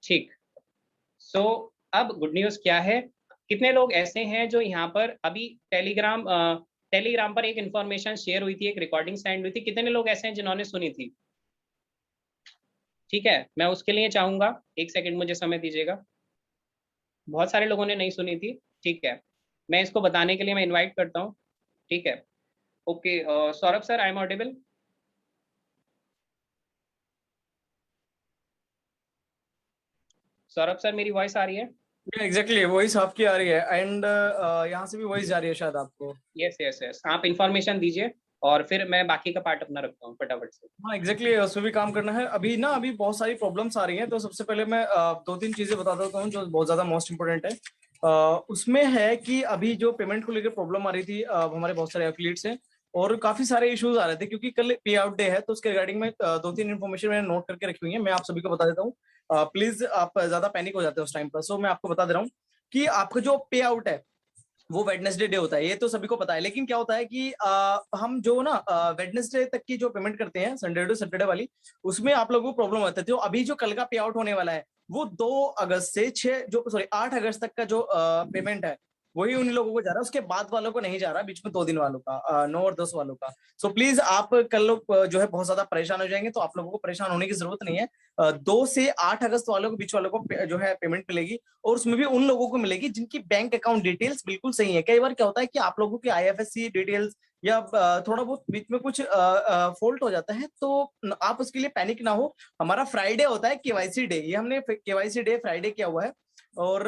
ठीक। सो अब गुड न्यूज क्या है, कितने लोग ऐसे हैं जो यहाँ पर अभी टेलीग्राम पर एक इंफॉर्मेशन शेयर हुई थी, एक रिकॉर्डिंग सेंड हुई थी, कितने लोग ऐसे हैं जिन्होंने सुनी थी, ठीक है। मैं उसके लिए चाहूंगा, एक सेकंड मुझे समय दीजिएगा, बहुत सारे लोगों ने नहीं सुनी थी, ठीक है। मैं इसको बताने के लिए मैं इनवाइट करता हूँ, ठीक है। Okay, Saurabh sir, I am audible? Saurabh sir, मेरी वॉइस आ रही है? एग्जैक्टली वॉइस आपकी आ रही है, एंड यहाँ से भी वॉइस जा रही है शायद आपको। यस यस यस, आप इंफॉर्मेशन दीजिए और फिर मैं बाकी का पार्ट अपना रखता हूँ फटाफट से। हाँ एग्जैक्टली उस पर भी काम करना है। अभी ना अभी बहुत सारी प्रॉब्लम्स आ रही हैं, तो सबसे पहले मैं दो तीन चीजें बता देता हूँ जो बहुत ज्यादा मोस्ट इंपोर्टेंट है। उसमें है कि अभी जो पेमेंट को लेकर प्रॉब्लम आ रही थी, हमारे बहुत सारे एफिलिएट्स हैं और काफी सारे इश्यूज आ रहे थे, क्योंकि कल पे आउट डे है, तो उसके रिगार्डिंग में दो तीन इन्फॉर्मेशन मैंने नोट करके रखी हुई है, मैं आप सभी को बता देता हूँ। प्लीज आप ज्यादा पैनिक हो जाते हैं उस टाइम पर, सो मैं आपको बता दे रहा हूँ कि आपका जो पे आउट है वो वेडनेसडे डे होता है, ये तो सभी को पता है। लेकिन क्या होता है कि हम जो ना वेडनेसडे तक की जो पेमेंट करते हैं, संडे टू सैटरडे वाली, उसमें आप लोगों को प्रॉब्लम होती है। तो अभी जो कल का पे आउट होने वाला है वो 2 अगस्त से 8 अगस्त तक का जो पेमेंट है वही उन लोगों को जा रहा है, उसके बाद वालों को नहीं जा रहा, बीच में 2 दिन वालों का, 9 और 10 वालों का। सो प्लीज आप कल लोग जो है बहुत ज्यादा परेशान हो जाएंगे, तो आप लोगों को परेशान होने की जरूरत नहीं है। 2 से 8 अगस्त वालों के बीच वालों को जो है पेमेंट मिलेगी, और उसमें भी उन लोगों को मिलेगी जिनकी बैंक अकाउंट डिटेल्स बिल्कुल सही है। कई बार क्या होता है कि आप लोगों की आईएफएससी डिटेल्स या थोड़ा बहुत बीच में कुछ फॉल्ट हो जाता है, तो आप उसके लिए पैनिक ना हो। हमारा फ्राइडे होता है केवाईसी डे, ये हमने केवाईसी डे फ्राइडे किया हुआ है, और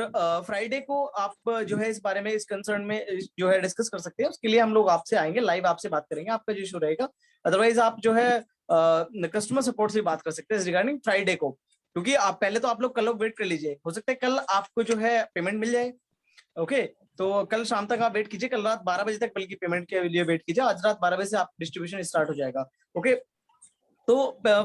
फ्राइडे को आप जो है इस बारे में, इस कंसर्न में जो है डिस्कस कर सकते हैं। उसके लिए हम लोग आपसे आएंगे, लाइव आपसे बात करेंगे, आपका जो इशू रहेगा। अदरवाइज आप जो है कस्टमर सपोर्ट से बात कर सकते हैं रिगार्डिंग फ्राइडे को, क्योंकि आप पहले तो आप लोग कल लोग वेट कर लीजिए, हो सकता है कल आपको जो है पेमेंट मिल जाए। ओके, तो कल शाम तक आप वेट कीजिए, कल रात 12 बजे तक बल्कि पेमेंट के लिए वेट कीजिए, आज रात 12 बजे से आप डिस्ट्रीब्यूशन स्टार्ट हो जाएगा। ओके, तो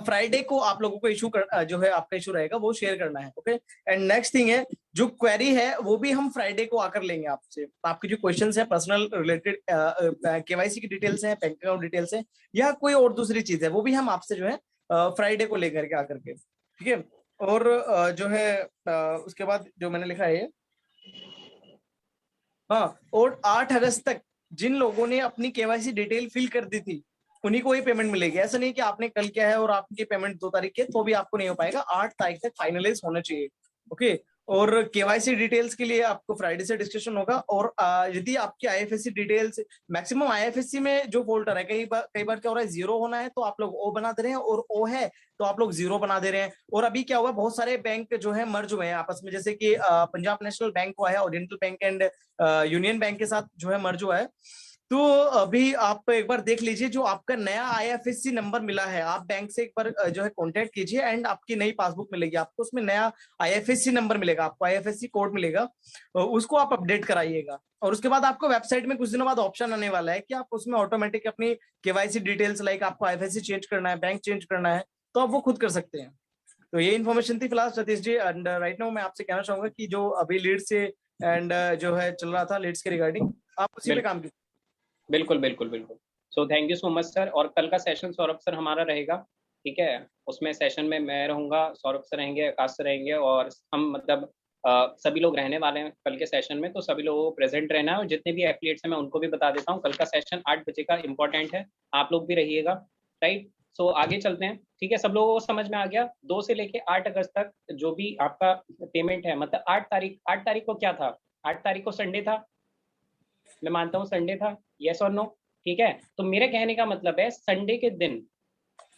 फ्राइडे को आप लोगों को इशू जो है आपका इशू रहेगा वो शेयर करना है। ओके, एंड नेक्स्ट थिंग है, जो क्वेरी है वो भी हम फ्राइडे को आकर लेंगे आपसे। आपके जो क्वेश्चंस है पर्सनल रिलेटेड, केवाईसी की डिटेल्स है, बैंक अकाउंट डिटेल्स है, या कोई और दूसरी चीज है, वो भी हम आपसे जो है फ्राइडे को लेकर के आकर के, ठीक है। और जो है उसके बाद जो मैंने लिखा है, हाँ, और 8 अगस्त तक जिन लोगों ने अपनी केवाईसी डिटेल फिल कर दी थी उन्हीं को ही पेमेंट मिलेगी। ऐसा नहीं कि आपने कल किया है और आपकी पेमेंट 2 तारीख के तो भी आपको नहीं हो पाएगा, 8 तारीख तक फाइनलाइज होना चाहिए। ओके, और केवाईसी डिटेल्स के लिए आपको फ्राइडे से डिस्कशन होगा। और यदि आपकी आईएफएससी डिटेल्स, मैक्सिमम आईएफएससी में जो फोल्डर है, कई बार क्या हो रहा है, 0 होना है तो आप लोग ओ बना दे रहे हैं, और ओ है तो आप लोग 0 बना दे रहे हैं। और अभी क्या हुआ, बहुत सारे बैंक जो है मर्ज हुए हैं आपस में, जैसे कि पंजाब नेशनल बैंक हुआ है, oriental bank and union bank के साथ जो है मर्ज हुआ है। तो अभी आप एक बार देख लीजिए, जो आपका नया आईएफएससी नंबर मिला है, आप बैंक से एक बार जो है कांटेक्ट कीजिए, एंड आपकी नई पासबुक मिलेगी आपको, उसमें नया आईएफएससी नंबर मिलेगा, आपको आईएफएससी कोड मिलेगा, उसको आप अपडेट कराइएगा। और उसके बाद आपको वेबसाइट में कुछ दिनों बाद ऑप्शन आने वाला है कि आप उसमें ऑटोमेटिक अपनी केवाईसी डिटेल्स, लाइक आपको आईएफएससी चेंज करना है, बैंक चेंज करना है, तो आप वो खुद कर सकते हैं। तो ये इन्फॉर्मेशन थी फिलहाल Satish ji. And right now मैं आपसे कहना चाहूंगा कि जो अभी लीड से एंड जो है चल रहा था लीड्स के रिगार्डिंग, आप उसी पे काम कीजिए। बिल्कुल बिल्कुल बिल्कुल। So thank you so much sir. और कल का सेशन सौरभ सर हमारा रहेगा, ठीक है। उसमें सेशन में मैं रहूंगा, सौरभ सर रहेंगे, आकाश सर रहेंगे, और हम मतलब सभी लोग रहने वाले हैं कल के सेशन में। तो सभी लोगों को प्रेजेंट रहना है, और जितने भी एफिलिएट्स हैं मैं उनको भी बता देता हूँ, कल का सेशन 8 बजे का इंपॉर्टेंट है, आप लोग भी रहिएगा, राइट। सो आगे चलते हैं, ठीक है। सब लोगों को समझ में आ गया? 2 से लेके 8 अगस्त तक जो भी आपका पेमेंट है, मतलब 8 तारीख को क्या था? 8 तारीख को संडे था, मैं मानता हूँ संडे था, यस और नो, ठीक है। तो मेरे कहने का मतलब है संडे के दिन,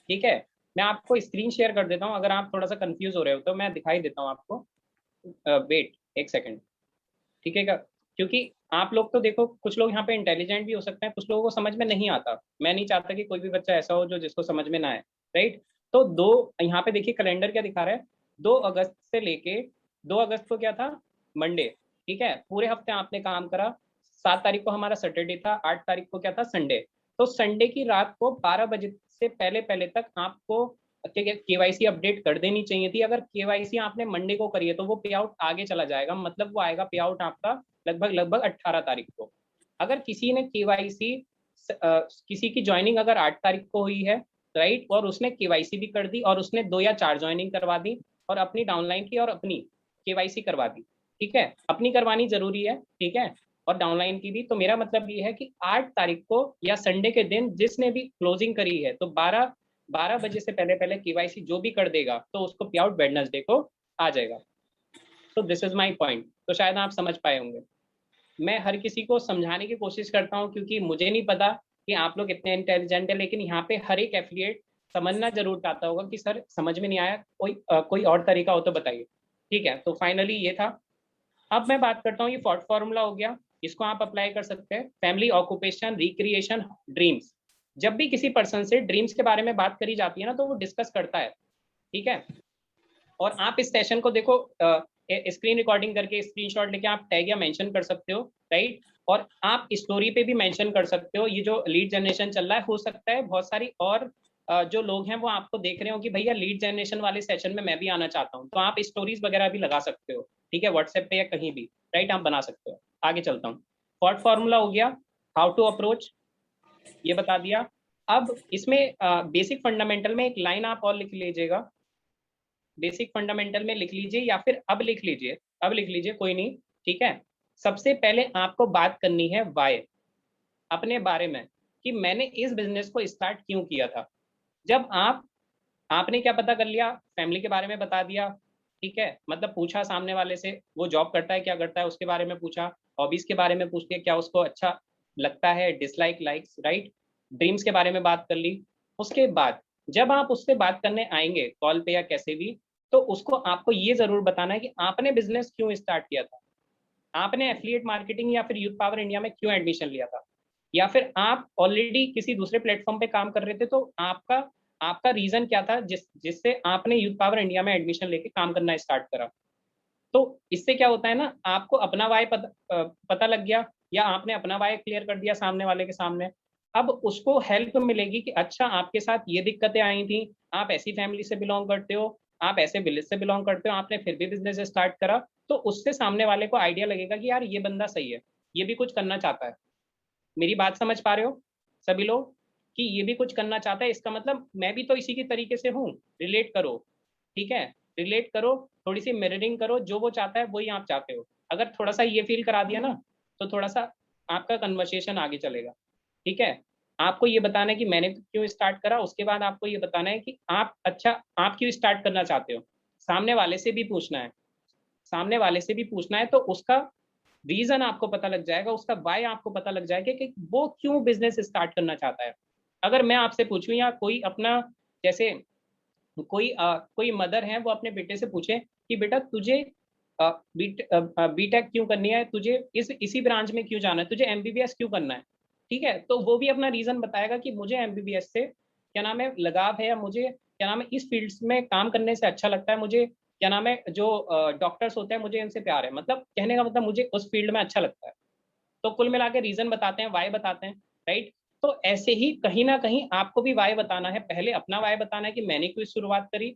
ठीक है। मैं आपको स्क्रीन शेयर कर देता हूँ, अगर आप थोड़ा सा कंफ्यूज हो रहे हो तो मैं दिखाई देता हूँ आपको। वेट एक सेकंड, ठीक है क्या? क्योंकि आप लोग तो देखो, कुछ लोग यहाँ पे इंटेलिजेंट भी हो सकते हैं, कुछ लोगों को समझ में नहीं आता। मैं नहीं चाहता कि कोई भी बच्चा ऐसा हो जो जिसको समझ में ना आए, राइट। तो यहाँ पे देखिए कैलेंडर क्या दिखा रहा है, 2 अगस्त से लेके 2 अगस्त को क्या था? मंडे, ठीक है। पूरे हफ्ते आपने काम करा। 7 तारीख को हमारा सैटरडे था, 8 तारीख को क्या था? संडे। तो संडे की रात को 12 बजे से पहले पहले तक आपको केवाईसी अपडेट कर देनी चाहिए थी। अगर केवाईसी आपने मंडे को करी है तो वो पे आउट आगे चला जाएगा, मतलब वो आएगा पे आउट आपका लगभग 18 तारीख को। अगर किसी ने केवाईसी, किसी की ज्वाइनिंग अगर 8 तारीख को हुई है, राइट, और उसने केवाईसी भी कर दी, और उसने 2 या 4 ज्वाइनिंग करवा दी, और अपनी डाउनलाइन की और अपनी केवाईसी करवा दी, ठीक है। अपनी करवानी जरूरी है, ठीक है, और डाउनलाइन की भी। तो मेरा मतलब ये है कि 8 तारीख को या संडे के दिन जिसने भी क्लोजिंग करी है, तो 12 बजे से पहले पहले केवाईसी जो भी कर देगा तो उसको पे आउट वेडनेसडे को आ जाएगा। तो दिस इज माई पॉइंट। तो शायद आप समझ पाए होंगे। मैं हर किसी को समझाने की कोशिश करता हूँ, क्योंकि मुझे नहीं पता कि आप लोग इतने इंटेलिजेंट है, लेकिन यहाँ पे हर एक एफिलिएट समझना जरूर चाहता होगा कि सर समझ में नहीं आया, कोई और तरीका हो तो बताइए, ठीक है। तो फाइनली ये था। अब मैं बात करता हूँ, ये फॉर्ट फॉर्मूला हो गया, इसको आप अप्लाई कर सकते हैं। Family, occupation, recreation, dreams. जब भी किसी पर्सन से ड्रीम्स के बारे में बात करी जाती है ना, तो वो डिस्कस करता है, ठीक है। और आप इस सेशन को देखो, स्क्रीन रिकॉर्डिंग करके स्क्रीनशॉट लेके आप टैग या मेंशन कर सकते हो, राइट। और आप स्टोरी पे भी मेंशन कर सकते हो। ये जो लीड जनरेशन चल रहा है, हो सकता है बहुत सारी और जो लोग हैं वो आपको देख रहे हो कि भैया लीड जनरेशन वाले सेशन में मैं भी आना चाहता हूँ, तो आप स्टोरीज वगैरह भी लगा सकते हो, ठीक है, व्हाट्सएप पे या कहीं भी, राइट, आप बना सकते हो। आगे चलता हूँ। फॉर्ट फॉर्मूला हो गया, हाउ टू अप्रोच ये बता दिया। अब इसमें बेसिक फंडामेंटल में एक लाइन आप और लिख लीजिएगा, बेसिक फंडामेंटल में लिख लीजिए, या फिर अब लिख लीजिए, अब लिख लीजिए, कोई नहीं, ठीक है। सबसे पहले आपको बात करनी है वाई, अपने बारे में, कि मैंने इस बिजनेस को स्टार्ट क्यों किया था। जब आपने क्या पता कर लिया, फैमिली के बारे में बता दिया, ठीक है, मतलब पूछा सामने वाले से वो जॉब करता है क्या करता है उसके बारे में पूछा, हॉबीज के बारे में पूछ लिया, क्या उसको अच्छा लगता है, डिसलाइक, लाइक्स, राइट, ड्रीम्स के बारे में बात कर ली। उसके बाद जब आप उससे बात करने आएंगे कॉल पे या कैसे भी, तो उसको आपको ये जरूर बताना है कि आपने बिजनेस क्यों स्टार्ट किया था, आपने एफिलिएट मार्केटिंग या फिर यूथ पावर इंडिया में क्यों एडमिशन लिया था, या फिर आप ऑलरेडी किसी दूसरे प्लेटफॉर्म पे काम कर रहे थे, तो आपका आपका रीजन क्या था जिससे आपने यूथ पावर इंडिया में एडमिशन लेके काम करना स्टार्ट करा। तो इससे क्या होता है ना, आपको अपना वाई पता लग गया, या आपने अपना वाई क्लियर कर दिया सामने वाले के सामने। अब उसको हेल्प मिलेगी कि अच्छा आपके साथ ये दिक्कतें आई थी, आप ऐसी फैमिली से बिलोंग करते हो, आप ऐसे विलेज से बिलोंग करते हो, आपने फिर भी बिजनेस स्टार्ट करा। तो उससे सामने वाले को आइडिया लगेगा कि यार ये बंदा सही है, ये भी कुछ करना चाहता है। मेरी बात समझ पा रहे हो सभी लोग, कि ये भी कुछ करना चाहता है, इसका मतलब मैं भी तो इसी की तरीके से हूँ। रिलेट करो, ठीक है, रिलेट करो, थोड़ी सी मिररिंग करो, जो वो चाहता है वही आप चाहते हो। अगर थोड़ा सा ये फील करा दिया ना, तो थोड़ा सा आपका कन्वर्सेशन आगे चलेगा, ठीक है। आपको ये बताना है कि मैंने क्यों स्टार्ट करा, उसके बाद आपको ये बताना है कि आप अच्छा आप क्यों स्टार्ट करना चाहते हो। सामने वाले से भी पूछना है, सामने वाले से भी पूछना है, तो उसका रीजन आपको पता लग जाएगा, उसका वाई आपको पता लग जाएगा कि वो क्यों बिजनेस स्टार्ट करना चाहता है। अगर मैं आपसे पूछूं, या कोई अपना, जैसे कोई मदर है वो अपने बेटे से पूछे कि बेटा तुझे बीटेक क्यों करनी है, तुझे इसी ब्रांच में क्यों जाना है, तुझे एमबीबीएस क्यों करना है, ठीक है, तो वो भी अपना रीजन बताएगा कि मुझे एमबीबीएस से क्या नाम है लगाव है, या मुझे क्या नाम है इस फील्ड में काम करने से अच्छा लगता है, मुझे क्या नाम है जो डॉक्टर्स होते हैं मुझे इनसे प्यार है, मतलब कहने का मतलब मुझे उस फील्ड में अच्छा लगता है। तो कुल मिला के रीजन बताते हैं, वाई बताते हैं, राइट। तो ऐसे ही कहीं ना कहीं आपको भी वाई बताना है, पहले अपना वाई बताना है कि मैंने क्यों शुरुआत करी,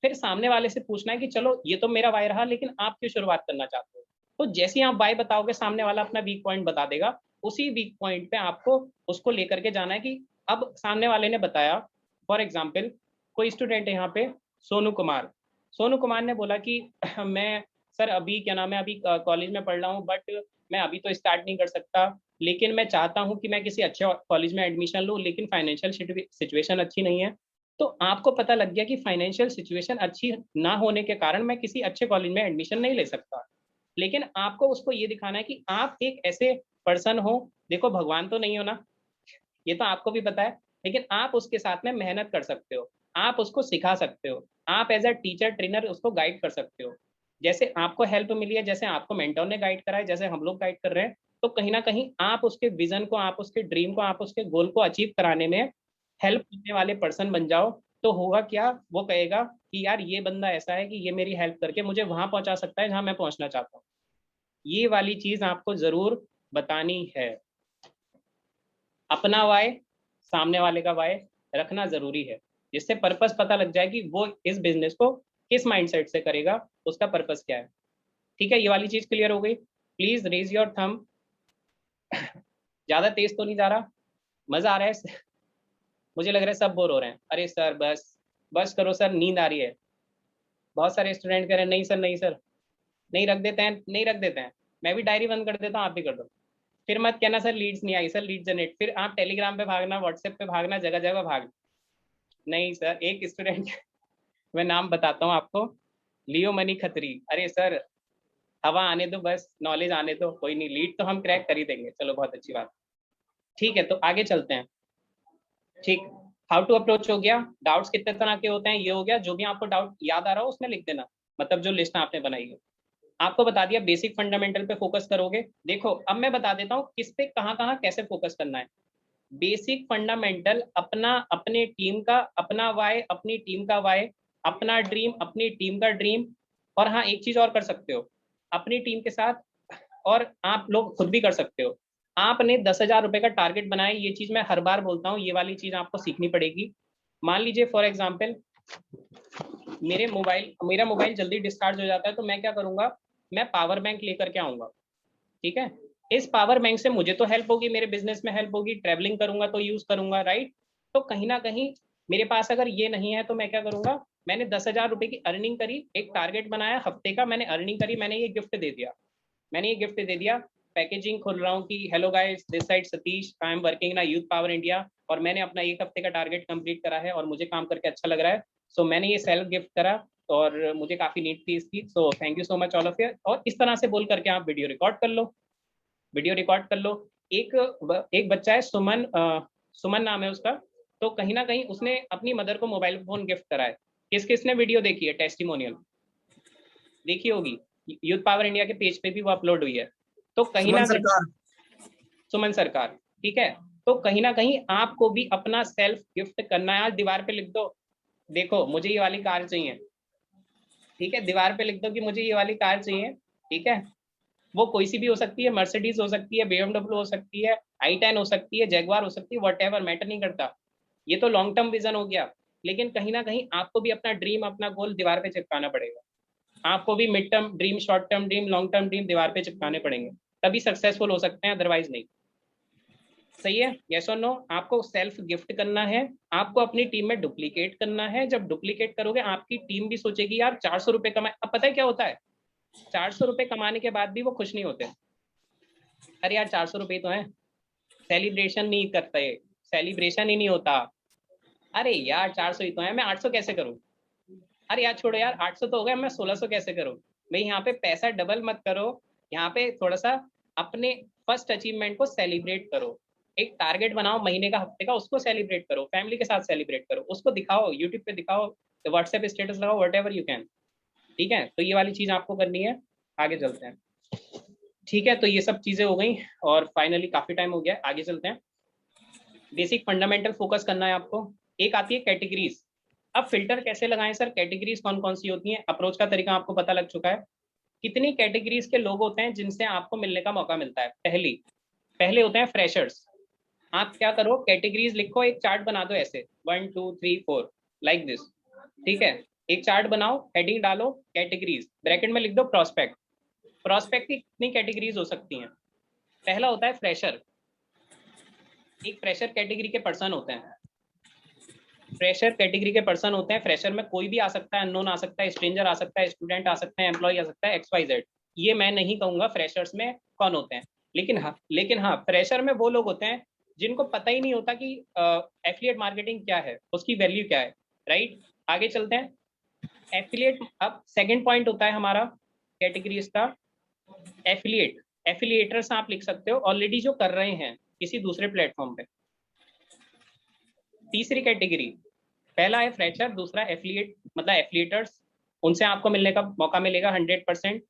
फिर सामने वाले से पूछना है कि चलो ये तो मेरा वाई रहा, लेकिन आप क्यों शुरुआत करना चाहते हो। तो जैसे ही आप वाई बताओगे, सामने वाला अपना वीक पॉइंट बता देगा, उसी वीक पॉइंट पे आपको उसको लेकर के जाना है कि अब सामने वाले ने बताया, फॉर एग्जाम्पल कोई स्टूडेंट है यहाँ पे, सोनू कुमार। सोनू कुमार ने बोला कि मैं सर अभी क्या नाम है अभी कॉलेज में पढ़ रहा हूँ, बट मैं अभी तो स्टार्ट नहीं कर सकता, लेकिन मैं चाहता हूँ कि मैं किसी अच्छे कॉलेज में एडमिशन लूँ, लेकिन फाइनेंशियल सिचुएशन अच्छी नहीं है। तो आपको पता लग गया कि फाइनेंशियल सिचुएशन अच्छी ना होने के कारण मैं किसी अच्छे कॉलेज में एडमिशन नहीं ले सकता, लेकिन आपको उसको ये दिखाना है कि आप एक ऐसे पर्सन हो, देखो भगवान तो नहीं हो ना, ये तो आपको भी पता है, लेकिन आप उसके साथ में मेहनत कर सकते हो, आप उसको सिखा सकते हो, आप एज अ टीचर ट्रेनर उसको गाइड कर सकते हो। जैसे आपको हेल्प मिली है, जैसे आपको मेंटोर ने गाइड करा है, जैसे हम लोग गाइड कर रहे हैं, तो कहीं ना कहीं आप उसके विजन को, आप उसके ड्रीम को, आप उसके गोल को अचीव कराने में हेल्प करने वाले पर्सन बन जाओ। तो होगा क्या, वो कहेगा कि यार ये बंदा ऐसा है कि ये मेरी हेल्प करके मुझे वहां पहुंचा सकता है जहां मैं पहुंचना चाहता हूँ। ये वाली चीज आपको जरूर बतानी है। अपना वाय, सामने वाले का वाय रखना जरूरी है, जिससे पर्पस पता लग जाए कि वो इस बिजनेस को किस माइंडसेट से करेगा, उसका पर्पस क्या है। ठीक है, ये वाली चीज क्लियर हो गई। Please raise your thumb. ज्यादा तेज तो नहीं जा रहा, मजा आ रहा है? मुझे लग रहा है सब बोर हो रहे हैं। अरे सर बस, बस करो सर, नींद आ रही है। बहुत सारे स्टूडेंट कह रहे हैं नहीं सर, नहीं सर। नहीं रख देते हैं, नहीं रख देते हैं। मैं भी डायरी बंद कर देता हूँ, आप भी कर दो। फिर मत कहना सर लीड्स नहीं आई, सर लीड जनरेट, फिर आप टेलीग्राम पे भागना, व्हाट्सएप पे भागना, जगह जगह भागना। नहीं सर, एक स्टूडेंट मैं नाम बताता हूँ आपको, लियो मनी खत्री। अरे सर हवा आने दो, बस नॉलेज आने दो, कोई नहीं, लीड तो हम क्रैक कर ही देंगे। चलो बहुत अच्छी बात। ठीक है, तो आगे चलते हैं। ठीक, हाउ टू अप्रोच हो गया, डाउट्स कितने तरह के होते हैं ये हो गया। जो भी आपको डाउट याद आ रहा हो उसमें लिख देना, मतलब जो लिस्ट आपने बनाई है। आपको बता दिया बेसिक फंडामेंटल पे फोकस करोगे। देखो अब मैं बता देता हूँ किस पे कहाँ कहाँ कैसे फोकस करना है। बेसिक फंडामेंटल अपना, अपने टीम का अपना वाई, अपनी टीम का वाई, अपना ड्रीम अपनी टीम का ड्रीम। और हाँ एक चीज और कर सकते हो अपनी टीम के साथ, और आप लोग खुद भी कर सकते हो। आपने 10,000 रुपए का टारगेट बनाया, ये चीज मैं हर बार बोलता हूँ, ये वाली चीज आपको सीखनी पड़ेगी। मान लीजिए फॉर एग्जाम्पल मेरा मोबाइल जल्दी डिस्चार्ज हो जाता है, तो मैं क्या करूंगा, मैं पावर बैंक लेकर के आऊंगा। ठीक है, इस पावर बैंक से मुझे तो हेल्प होगी, मेरे बिजनेस में हेल्प होगी, ट्रेवलिंग करूंगा तो यूज करूंगा, राइट। तो कहीं ना कहीं मेरे पास अगर ये नहीं है तो मैं क्या करूंगा, मैंने 10,000 रुपए की अर्निंग करी, एक टारगेट बनाया हफ्ते का, मैंने अर्निंग करी, मैंने ये गिफ्ट दे दिया, मैंने ये गिफ्ट दे दिया। पैकेजिंग खोल रहा हूँ कि hello guys this side Satish, I am working ना यूथ पावर इंडिया, और मैंने अपना एक हफ्ते का टारगेट कंप्लीट करा है और मुझे काम करके अच्छा लग रहा है। सो मैंने ये सेल्फ गिफ्ट करा और मुझे काफी नीड थी इसकी, so thank you so much all of you. और इस तरह से बोल करके आप वीडियो रिकॉर्ड कर लो, वीडियो रिकॉर्ड कर लो। एक एक बच्चा है सुमन, सुमन नाम है उसका। तो कहीं ना कहीं उसने अपनी मदर को मोबाइल फोन गिफ्ट करा है। किस किसने वीडियो देखी है, टेस्टिमोनियल देखी होगी, यूथ पावर इंडिया के पेज पे भी वो अपलोड हुई है। तो कहीं सुमन ना कहीं सरकार। सुमन सरकार, ठीक है। तो कहीं ना कहीं आपको भी अपना सेल्फ गिफ्ट करना है। आज दीवार पे लिख दो, देखो मुझे ये वाली कार चाहिए, ठीक है, दीवार पे लिख दो कि मुझे ये वाली कार चाहिए। ठीक है, वो कोई सी भी हो सकती है, मर्सिडीज हो सकती है, BMW हो सकती है, i10 हो सकती है, जैगवार हो सकती है, वट एवर मैटर नहीं करता। ये तो लॉन्ग टर्म विजन हो गया, लेकिन कहीं ना कहीं आपको भी अपना ड्रीम अपना गोल दीवार पे चिपकाना पड़ेगा। आपको भी mid term dream, short term dream, long term dream दीवार पे चिपकाने पड़ेंगे, तभी सक्सेसफुल हो सकते हैं, अदरवाइज नहीं। सही है, यस और नो। आपको सेल्फ गिफ्ट करना है, आपको अपनी टीम में डुप्लीकेट करना है। जब डुप्लीकेट करोगे आपकी टीम भी सोचेगी यार 400 रुपए कमाए। अब पता है क्या होता है, 400 रुपए कमाने के बाद भी वो खुश नहीं होते। अरे यार 400 रुपए तो है, सेलिब्रेशन नहीं करते, सेलिब्रेशन ही नहीं होता। अरे यार 400 ही तो है, मैं 800 कैसे करूं। अरे यार छोड़ो यार, 800 तो हो गया, मैं 1600 कैसे करूं। भाई यहाँ पे पैसा डबल मत करो, यहाँ पे थोड़ा सा अपने फर्स्ट अचीवमेंट को सेलिब्रेट करो। एक टारगेट बनाओ महीने का, हफ्ते का, उसको सेलिब्रेट करो, फैमिली के साथ सेलिब्रेट करो, उसको दिखाओ, यूट्यूब पे दिखाओ, व्हाट्सएप स्टेटस लगाओ, वट एवर यू कैन। ठीक है, तो ये वाली चीज आपको करनी है। आगे चलते हैं। ठीक है, तो ये सब चीजें हो गई और फाइनली काफी टाइम हो गया है, आगे चलते हैं। बेसिक फंडामेंटल फोकस करना है आपको। एक आती है कैटेगरीज। अब फिल्टर कैसे लगाएं सर, कैटेगरीज कौन कौन सी होती हैं, अप्रोच का तरीका आपको पता लग चुका है। कितनी कैटेगरीज के लोग होते हैं जिनसे आपको मिलने का मौका मिलता है। पहले होते हैं फ्रेशर्स। आप क्या करो, कैटेगरीज लिखो, एक चार्ट बना दो ऐसे 1 2 3 4 लाइक दिस। ठीक है, एक चार्ट बनाओ, हेडिंग डालो कैटेगरीज, ब्रैकेट में लिख दो प्रोस्पेक्ट। प्रोस्पेक्ट की कितनी कैटेगरीज हो सकती हैं। पहला होता है फ्रेशर। एक फ्रेशर कैटेगरी के पर्सन होते हैं। फ्रेशर कैटेगरी के पर्सन होते हैं। फ्रेशर में कोई भी आ सकता है, अननोन आ सकता है, स्ट्रेंजर आ सकता है, स्टूडेंट आ सकता है, एम्प्लॉय आ सकता है, XYZ। ये मैं नहीं कहूंगा फ्रेशर्स में कौन होते हैं, लेकिन हाँ फ्रेशर में वो लोग होते हैं जिनको पता ही नहीं होता कि एफिलिएट मार्केटिंग क्या है, उसकी वैल्यू क्या है। राइट, आगे चलते हैं। एफिलिएट, अब सेकंड पॉइंट होता है हमारा कैटेगरीज का, एफिलिएट। एफिलिएटर्स आप लिख सकते हो, ऑलरेडी जो कर रहे हैं किसी दूसरे प्लेटफॉर्म पे। तीसरी कैटेगरी, पहला है फ्रेशर, दूसरा एफिलिएट मतलब एफिलिएटर्स, उनसे आपको मिलने का मौका मिलेगा 100%।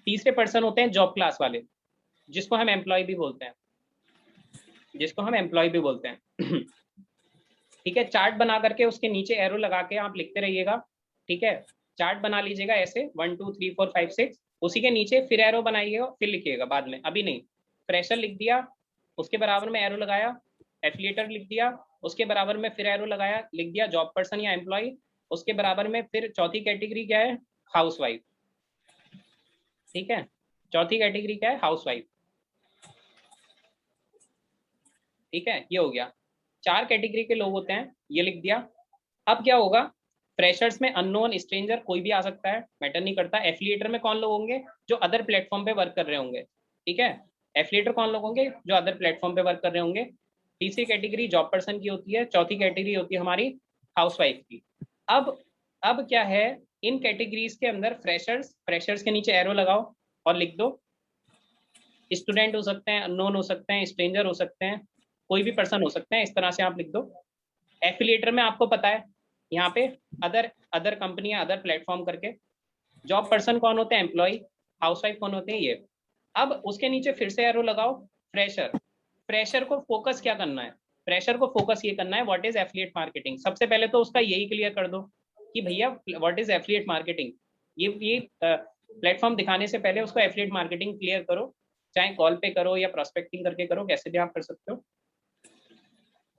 तीसरे पर्सन होते हैं जॉब क्लास वाले, जिसको हम एम्प्लॉय भी बोलते हैं, जिसको हम एम्प्लॉय भी बोलते हैं। ठीक है, चार्ट बना करके उसके नीचे एरो लगा के आप लिखते रहिएगा। ठीक है, चार्ट बना लीजिएगा ऐसे 1 2 3 4 5 6, उसी के नीचे फिर एरो बनाइएगा, फिर लिखिएगा बाद में, अभी नहीं। फ्रेशर लिख दिया, उसके बराबर में एरो लगाया। एफिलिएटर लिख दिया, उसके बराबर में फिर एरो लगाया, लिख दिया जॉब पर्सन या एम्प्लॉय। उसके बराबर में फिर चौथी कैटेगरी क्या है, हाउसवाइफ। ठीक है, चौथी कैटेगरी क्या है, हाउसवाइफ। ठीक है, ये हो गया। चार कैटेगरी के लोग होते हैं, ये लिख दिया। अब क्या होगा, फ्रेशर्स में अननोन स्ट्रेंजर कोई भी आ सकता है, मैटर नहीं करता। एफिलिएटर में कौन लोग होंगे, जो अदर प्लेटफॉर्म पे वर्क कर रहे होंगे। ठीक है, एफिलिएटर कौन लोग होंगे, जो अदर प्लेटफॉर्म पे वर्क कर रहे होंगे। तीसरी कैटेगरी जॉब पर्सन की होती है। चौथी कैटेगरी होती है हमारी हाउसवाइफ की। अब अब क्या है, इन कैटेगरीज के अंदर फ्रेशर्स, फ्रेशर्स के नीचे एरो लगाओ और लिख दो। स्टूडेंट हो सकते हैं, अननोन हो सकते हैं, स्ट्रेंजर हो सकते हैं, कोई भी पर्सन हो सकते हैं, इस तरह से आप लिख दो। एफिलिएटर में आपको पता है यहाँ पे अदर अदर कंपनियां, अदर प्लेटफॉर्म करके। जॉब पर्सन कौन होते हैं, एम्प्लॉय। हाउसवाइफ कौन होते हैं, ये। अब उसके नीचे फिर से एरो लगाओ, फ्रेशर। फ्रेशर को फोकस क्या करना है, फ्रेशर को फोकस ये करना है व्हाट इज एफिलिएट मार्केटिंग। सबसे पहले तो उसका यही क्लियर कर दो कि भैया व्हाट इज एफिलिएट मार्केटिंग। ये प्लेटफॉर्म दिखाने से पहले उसको एफिलिएट मार्केटिंग क्लियर करो, चाहे कॉल पे करो या प्रोस्पेक्टिंग करके करो, कैसे भी आप कर सकते हो।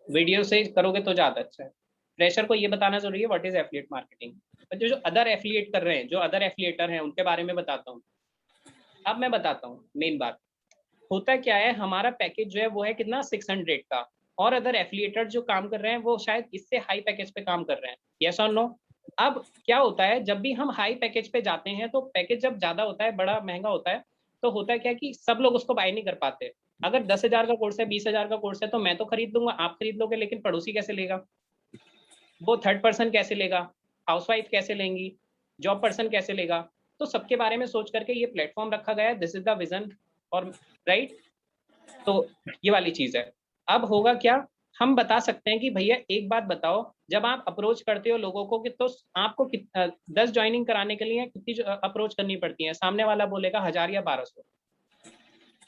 वीडियो से करोगे तो ज्यादा अच्छा है। फ्रेशर को ये बताना जरूरी है व्हाट इज एफिलिएट मार्केटिंग। जो जो अदर एफिलिएट कर रहे हैं, जो अदर एफिलिएटर हैं, उनके बारे में बताता हूँ। अब मैं बताता हूँ मेन बात। होता क्या है, हमारा पैकेज जो है वो है कितना, 600 का। और अदर एफिलिएटर जो काम कर रहे हैं वो शायद इससे हाई पैकेज पे काम कर रहे हैं, यस और नो। अब क्या होता है, जब भी हम हाई पैकेज पे जाते हैं तो पैकेज जब ज्यादा होता है, बड़ा महंगा होता है, तो होता है क्या कि सब लोग उसको बाय नहीं कर पाते। अगर 10,000 का कोर्स है, 20,000 का कोर्स है, तो मैं तो खरीद लूंगा, आप खरीद लोगे, लेकिन पड़ोसी कैसे लेगा, वो थर्ड पर्सन कैसे लेगा, हाउसवाइफ कैसे लेंगी, जॉब पर्सन कैसे लेगा। तो सबके बारे में सोच करके ये प्लेटफॉर्म रखा गया है, दिस इज द विजन। और राइट, तो ये वाली चीज है। अब होगा क्या, हम बता सकते हैं कि भैया एक बात बताओ, जब आप अप्रोच करते हो लोगों को कि तो आपको 10 ज्वाइनिंग कराने के लिए कितनी अप्रोच करनी पड़ती है। सामने वाला बोलेगा 1,000 या 1,200।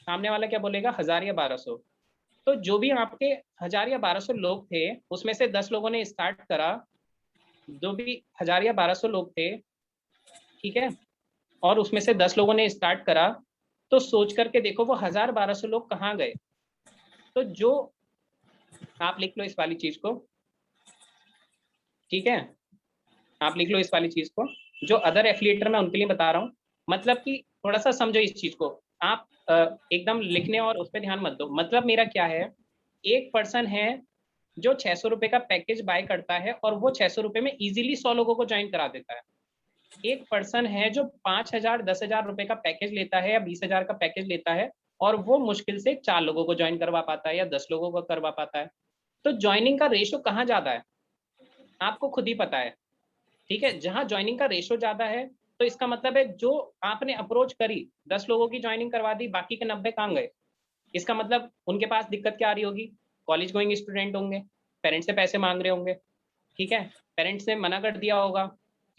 सामने वाला क्या बोलेगा, 1,000 या 1,200। तो जो भी आपके 1,000 या 1,200 लोग थे, उसमें से 10 लोगों ने स्टार्ट करा, जो भी 1,000 या 1,200 लोग थे, ठीक है, और उसमें से 10 लोगों ने स्टार्ट करा, तो सोच करके देखो वो 1,000 1,200 लोग कहाँ गए। तो जो आप लिख लो इस वाली चीज को, ठीक है, आप लिख लो इस वाली चीज को। जो अदर एफिलिएटर मैं उनके लिए बता रहा हूँ, मतलब कि थोड़ा सा समझो इस चीज को। आप एकदम लिखने और उस पर ध्यान मत दो। मतलब मेरा क्या है, एक पर्सन है जो 600 रुपए का पैकेज बाय करता है और वो 600 रुपए में इजीली 100 लोगों को ज्वाइन करा देता है। एक पर्सन है जो 5,000 10,000 रुपए का पैकेज लेता है या 20,000 का पैकेज लेता है, और वो मुश्किल से 4 लोगों को ज्वाइन करवा पाता है या 10 लोगों को करवा पाता है। तो ज्वाइनिंग का रेशो कहाँ ज्यादा है, आपको खुद ही पता है। ठीक है, जहां ज्वाइनिंग का रेशो ज्यादा है, तो इसका मतलब है जो आपने अप्रोच करी, 10 लोगों की ज्वाइनिंग करवा दी, बाकी के 90 कहाँ गए। इसका मतलब उनके पास दिक्कत क्या आ रही होगी, कॉलेज गोइंग स्टूडेंट होंगे, पेरेंट्स से पैसे मांग रहे होंगे। ठीक है, पेरेंट्स ने मना कर दिया होगा।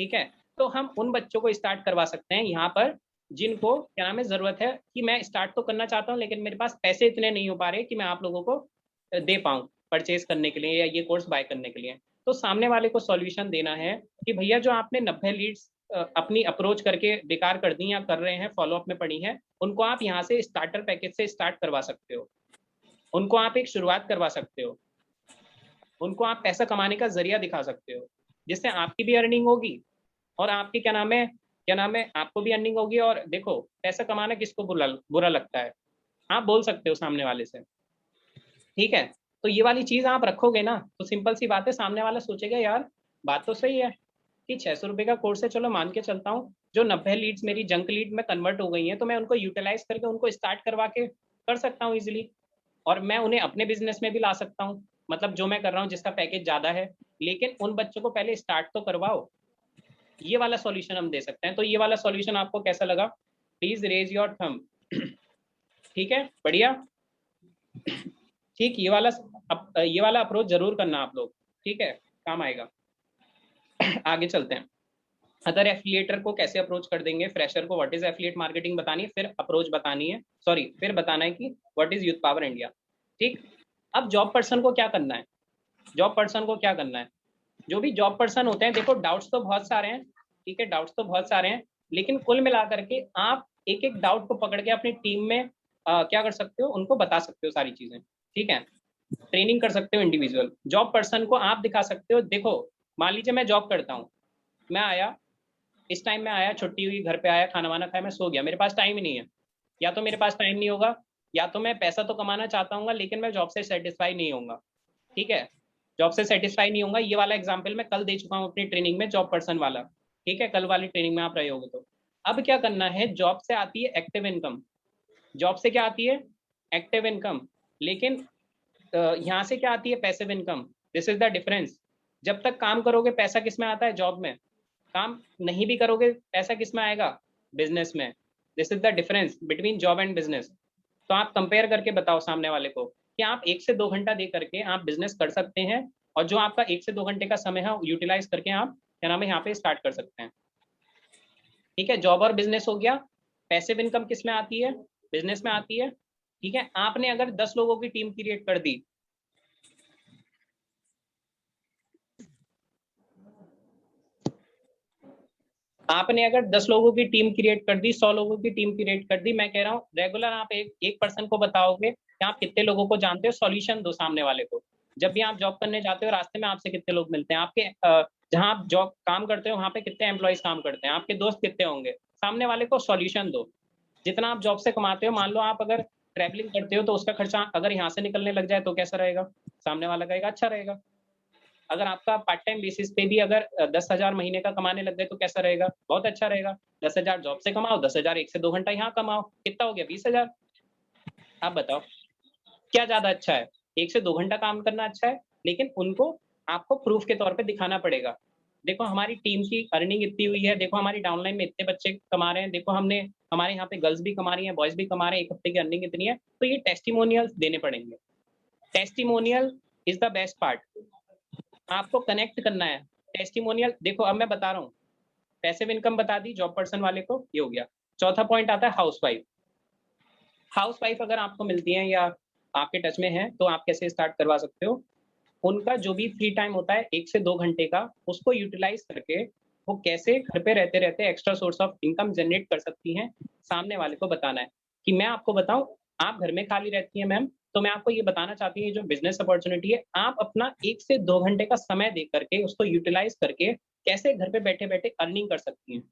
ठीक है, तो हम उन बच्चों को स्टार्ट करवा सकते हैं यहाँ पर जिनको क्या नाम है जरूरत है कि मैं स्टार्ट तो करना चाहता हूँ लेकिन मेरे पास पैसे इतने नहीं हो पा रहे कि मैं आप लोगों को दे पाऊँ परचेज करने के लिए या ये कोर्स बाय करने के लिए। तो सामने वाले को सॉल्यूशन देना है कि भैया जो आपने 90 लीड्स अपनी अप्रोच करके बेकार कर दी या कर रहे हैं, फॉलोअप में पड़ी हैं, उनको आप यहाँ से स्टार्टर पैकेज से स्टार्ट करवा सकते हो, उनको आप एक शुरुआत करवा सकते हो, उनको आप पैसा कमाने का जरिया दिखा सकते हो, जिससे आपकी भी अर्निंग होगी और आपकी क्या नाम है आपको भी अर्निंग होगी। और देखो पैसा कमाना किसको बुरा बुरा लगता है, आप बोल सकते हो सामने वाले से, ठीक है। तो ये वाली चीज आप रखोगे ना तो सिंपल सी बात है, सामने वाला सोचेगा यार बात तो सही है कि 600 रुपये का कोर्स है, चलो मान के चलता हूँ, जो 90 लीड्स मेरी जंक लीड में कन्वर्ट हो गई हैं तो मैं उनको यूटिलाइज करके उनको स्टार्ट करवा के कर सकता हूँ इजिली, और मैं उन्हें अपने बिजनेस में भी ला सकता हूँ, मतलब जो मैं कर रहा हूँ जिसका पैकेज ज्यादा है, लेकिन उन बच्चों को पहले स्टार्ट तो करवाओ। ये वाला सॉल्यूशन हम दे सकते हैं। तो ये वाला सॉल्यूशन आपको कैसा लगा? Please raise your thumb. ठीक है, बढ़िया, ठीक। ये वाला अप्रोच जरूर करना आप लोग, ठीक है, काम आएगा। आगे चलते हैं। अदर एफिलिएटर को कैसे अप्रोच कर देंगे, फ्रेशर को व्हाट इज एफिलिएट मार्केटिंग बतानी है, फिर अप्रोच बतानी है, सॉरी फिर बताना है कि what is youth power India. ठीक। अब जॉब पर्सन को क्या करना है, जॉब पर्सन को क्या करना है, जो भी जॉब पर्सन होते हैं, देखो डाउट्स तो बहुत सारे हैं, ठीक है, डाउट्स तो बहुत सारे हैं, लेकिन कुल मिलाकर के आप एक एक डाउट को पकड़ के अपनी टीम में क्या कर सकते हो, उनको बता सकते हो सारी चीजें, ठीक है। ट्रेनिंग कर सकते हो इंडिविजुअल। जॉब पर्सन को आप दिखा सकते हो, देखो मान लीजिए मैं जॉब करता हूँ, मैं आया, इस टाइम में आया, छुट्टी हुई, घर पे आया, खाना वाना खाया, मैं सो गया, मेरे पास टाइम ही नहीं है, या तो मेरे पास टाइम नहीं होगा, या तो मैं पैसा तो कमाना चाहता हूँ लेकिन मैं जॉब से सेटिस्फाई नहीं होऊंगा, ठीक है, जॉब से सेटिस्फाई नहीं होगा। ये वाला एग्जाम्पल मैं कल दे चुका हूँ अपनी ट्रेनिंग में, जॉब पर्सन वाला, ठीक है, कल वाली ट्रेनिंग में आप रहे होगे। तो अब क्या करना है, जॉब से आती है एक्टिव इनकम, जॉब से क्या आती है, एक्टिव इनकम, लेकिन यहाँ से क्या आती है, passive income. This is the difference. जब तक काम करोगे पैसा किस में आता है, जॉब में। काम नहीं भी करोगे पैसा किस में आएगा, बिजनेस में। This is the difference between job and business. तो आप कंपेयर करके बताओ सामने वाले को कि आप 1 से 2 घंटा दे करके आप बिजनेस कर सकते हैं, और जो आपका 1 से 2 घंटे का समय है यूटिलाइज करके आप क्या नाम है यहाँ पे स्टार्ट कर सकते हैं, ठीक है। जॉब और बिजनेस हो गया। पैसिव इनकम किस में आती है, बिजनेस में आती है, ठीक है। आपने अगर 10 लोगों की टीम क्रिएट कर दी, आपने अगर 10 लोगों की टीम क्रिएट कर दी, 100 लोगों की टीम क्रिएट कर दी, मैं कह रहा हूँ रेगुलर आप एक एक पर्सन को बताओगे कि आप कितने लोगों को जानते हो, सॉल्यूशन दो सामने वाले को। जब भी आप जॉब करने जाते हो रास्ते में आपसे कितने लोग मिलते हैं, आपके जहां आप जॉब काम करते हो वहां पे कितने एम्प्लॉयज काम करते हैं, आपके दोस्त कितने होंगे, सामने वाले को सॉल्यूशन दो। जितना आप जॉब से कमाते हो, मान लो आप अगर ट्रैवलिंग करते हो तो उसका खर्चा अगर यहाँ से निकलने लग जाए तो कैसा रहेगा, सामने वाला कहेगा अच्छा रहेगा। अगर आपका पार्ट टाइम बेसिस पे भी अगर 10,000 महीने का कमाने लग गए तो कैसा रहेगा, बहुत अच्छा रहेगा। 10,000 जॉब से कमाओ, 10,000 1 से 2 घंटा यहाँ कमाओ, कितना हो गया, 20,000। आप बताओ क्या ज्यादा अच्छा है, 1 से 2 घंटा काम करना अच्छा है, लेकिन उनको आपको प्रूफ के तौर पे दिखाना पड़ेगा। देखो हमारी टीम की अर्निंग इतनी हुई है, देखो हमारी डाउनलाइन में इतने बच्चे कमा रहे हैं, देखो हमने हमारे यहाँ पे गर्ल्स भी कमा रही हैं, बॉयज भी कमा रहे हैं, 1 हफ्ते की अर्निंग इतनी है, तो ये टेस्टिमोनियल्स देने पड़ेंगे। Testimonial is the best part, आपको कनेक्ट करना है। टेस्टिमोनियल देखो अब मैं बता रहा हूँ, पैसिव इनकम बता दी जॉब पर्सन वाले को, ये हो गया। चौथा पॉइंट आता है हाउसवाइफ। हाउसवाइफ अगर आपको मिलती हैं या आपके टच में है तो आप कैसे स्टार्ट करवा सकते हो, उनका जो भी फ्री टाइम होता है 1 से 2 घंटे का, उसको यूटिलाइज करके वो कैसे घर पे रहते रहते extra source of income generate कर सकती हैं, सामने वाले को बताना है। कि मैं आपको बताऊं, आप घर में खाली रहती हैं मैम, तो मैं आपको ये बताना चाहती हूँ, ये जो बिजनेस अपॉर्चुनिटी है, आप अपना 1 से 2 घंटे का समय दे करके उसको यूटिलाइज करके कैसे घर पे बैठे बैठे अर्निंग कर सकती हैं,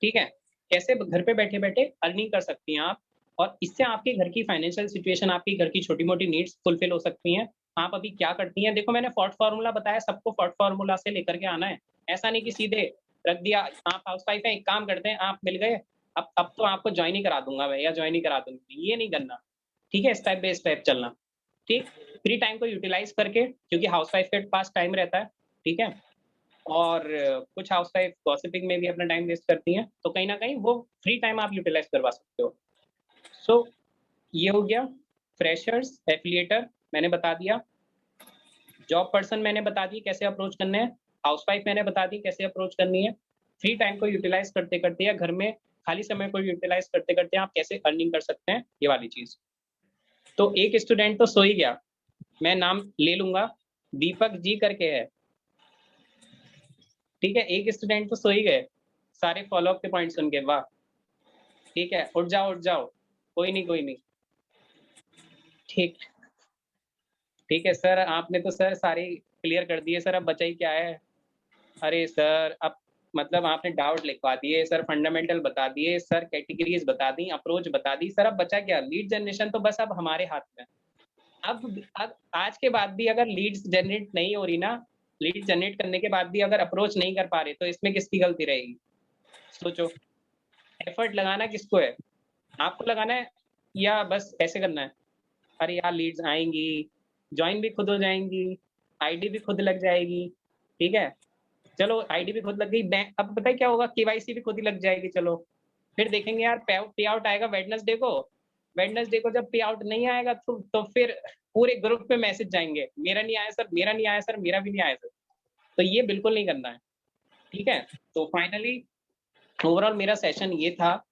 ठीक है, कैसे घर पे बैठे बैठे अर्निंग कर सकती हैं आप, और इससे आपके घर की फाइनेंशियल सिचुएशन, आपकी घर की छोटी मोटी नीड्स फुलफिल हो सकती हैं। आप अभी क्या करती हैं, देखो मैंने फॉर्ट फार्मूला बताया, सबको फॉर्ट फार्मूला से लेकर के आना है। ऐसा नहीं कि सीधे रख दिया, आप हाउस वाइफ है, एक काम करते हैं, आप मिल गए, अब तो आपको ज्वाइन ही करा दूंगा मैं, या ज्वाइन ही करा दूंगी, ये नहीं करना, ठीक है, स्टेप बाय स्टेप चलना, ठीक। फ्री टाइम को यूटिलाइज करके, क्योंकि हाउस वाइफ के पास टाइम रहता है, ठीक है, और कुछ हाउस वाइफ गॉसिपिंग में भी अपना टाइम वेस्ट करती हैं, तो कहीं ना कहीं वो फ्री टाइम आप यूटिलाइज करवा सकते हो। सो ये हो गया, फ्रेशर्स, एफिलिएटर मैंने बता दिया, जॉब पर्सन मैंने बता दी कैसे अप्रोच करने हैं, हाउस वाइफ मैंने बता दी कैसे अप्रोच करनी है, फ्री टाइम को यूटिलाइज करते करते या घर में खाली समय को यूटिलाइज करते करते आप कैसे अर्निंग कर सकते हैं, ये वाली चीज। तो एक स्टूडेंट तो सो ही गया, मैं नाम ले लूंगा, दीपक जी करके है, ठीक है। एक स्टूडेंट तो सो ही गए सारे फॉलोअप के पॉइंट सुन के, वाह, ठीक है, उठ जाओ उठ जाओ, कोई नहीं कोई नहीं, ठीक, ठीक है सर, आपने तो सर सारे क्लियर कर दिए सर, अब बचा ही क्या है। अरे सर अब मतलब आपने डाउट लिखवा दिए सर, फंडामेंटल बता दिए सर, कैटेगरीज बता दी, अप्रोच बता दी सर, अब बचा क्या, लीड जनरेशन तो बस अब हमारे हाथ में। अब आज के बाद भी अगर लीड्स जनरेट नहीं हो रही ना, लीड जनरेट करने के बाद भी अगर अप्रोच नहीं कर पा रहे, तो इसमें किसकी गलती रहेगी, सोचो। एफर्ट लगाना किसको है, आपको लगाना है या बस ऐसे करना है। अरे यार लीड्स आएंगी, ज्वाइन भी खुद हो जाएंगी, आईडी भी खुद लग जाएगी, ठीक है, चलो आईडी भी खुद लग गई, बैंक अब पता है क्या होगा, केवाईसी भी खुद ही लग जाएगी, चलो फिर देखेंगे यार पे आउट आएगा वेडनेसडे को, वेडनेसडे को जब पे आउट नहीं आएगा तो फिर पूरे ग्रुप में मैसेज जाएंगे, मेरा नहीं आया सर, मेरा नहीं आया सर, मेरा भी नहीं आया सर। तो ये बिल्कुल नहीं करना है, ठीक है। तो फाइनली ओवरऑल मेरा सेशन ये था,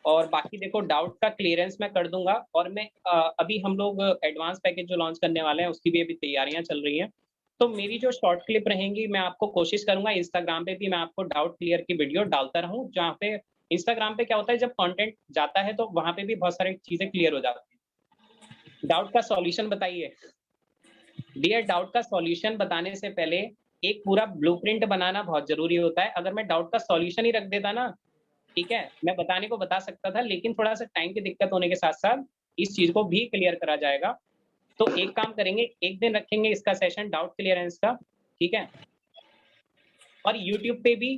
और बाकी देखो डाउट का क्लियरेंस मैं कर दूंगा, और मैं अभी हम लोग एडवांस पैकेज जो लॉन्च करने वाले हैं उसकी भी अभी तैयारियां चल रही हैं। तो मेरी जो शॉर्ट क्लिप रहेंगी, मैं आपको कोशिश करूंगा इंस्टाग्राम पे भी मैं आपको डाउट क्लियर की वीडियो डालता रहूं, जहाँ पे इंस्टाग्राम पे क्या होता है, जब कंटेंट जाता है तो वहां पे भी बहुत सारी चीजें क्लियर हो जाती हैं। डाउट का सॉल्यूशन बताइए डियर, डाउट का सॉल्यूशन बताने से पहले एक पूरा ब्लूप्रिंट बनाना बहुत जरूरी होता है। अगर मैं डाउट का सॉल्यूशन ही रख देता ना, ठीक है, मैं बताने को बता सकता था, लेकिन थोड़ा सा टाइम की दिक्कत होने के साथ साथ इस चीज को भी क्लियर करा जाएगा। तो एक काम करेंगे, एक दिन रखेंगे इसका सेशन डाउट क्लियरेंस का, ठीक है। और यूट्यूब पे भी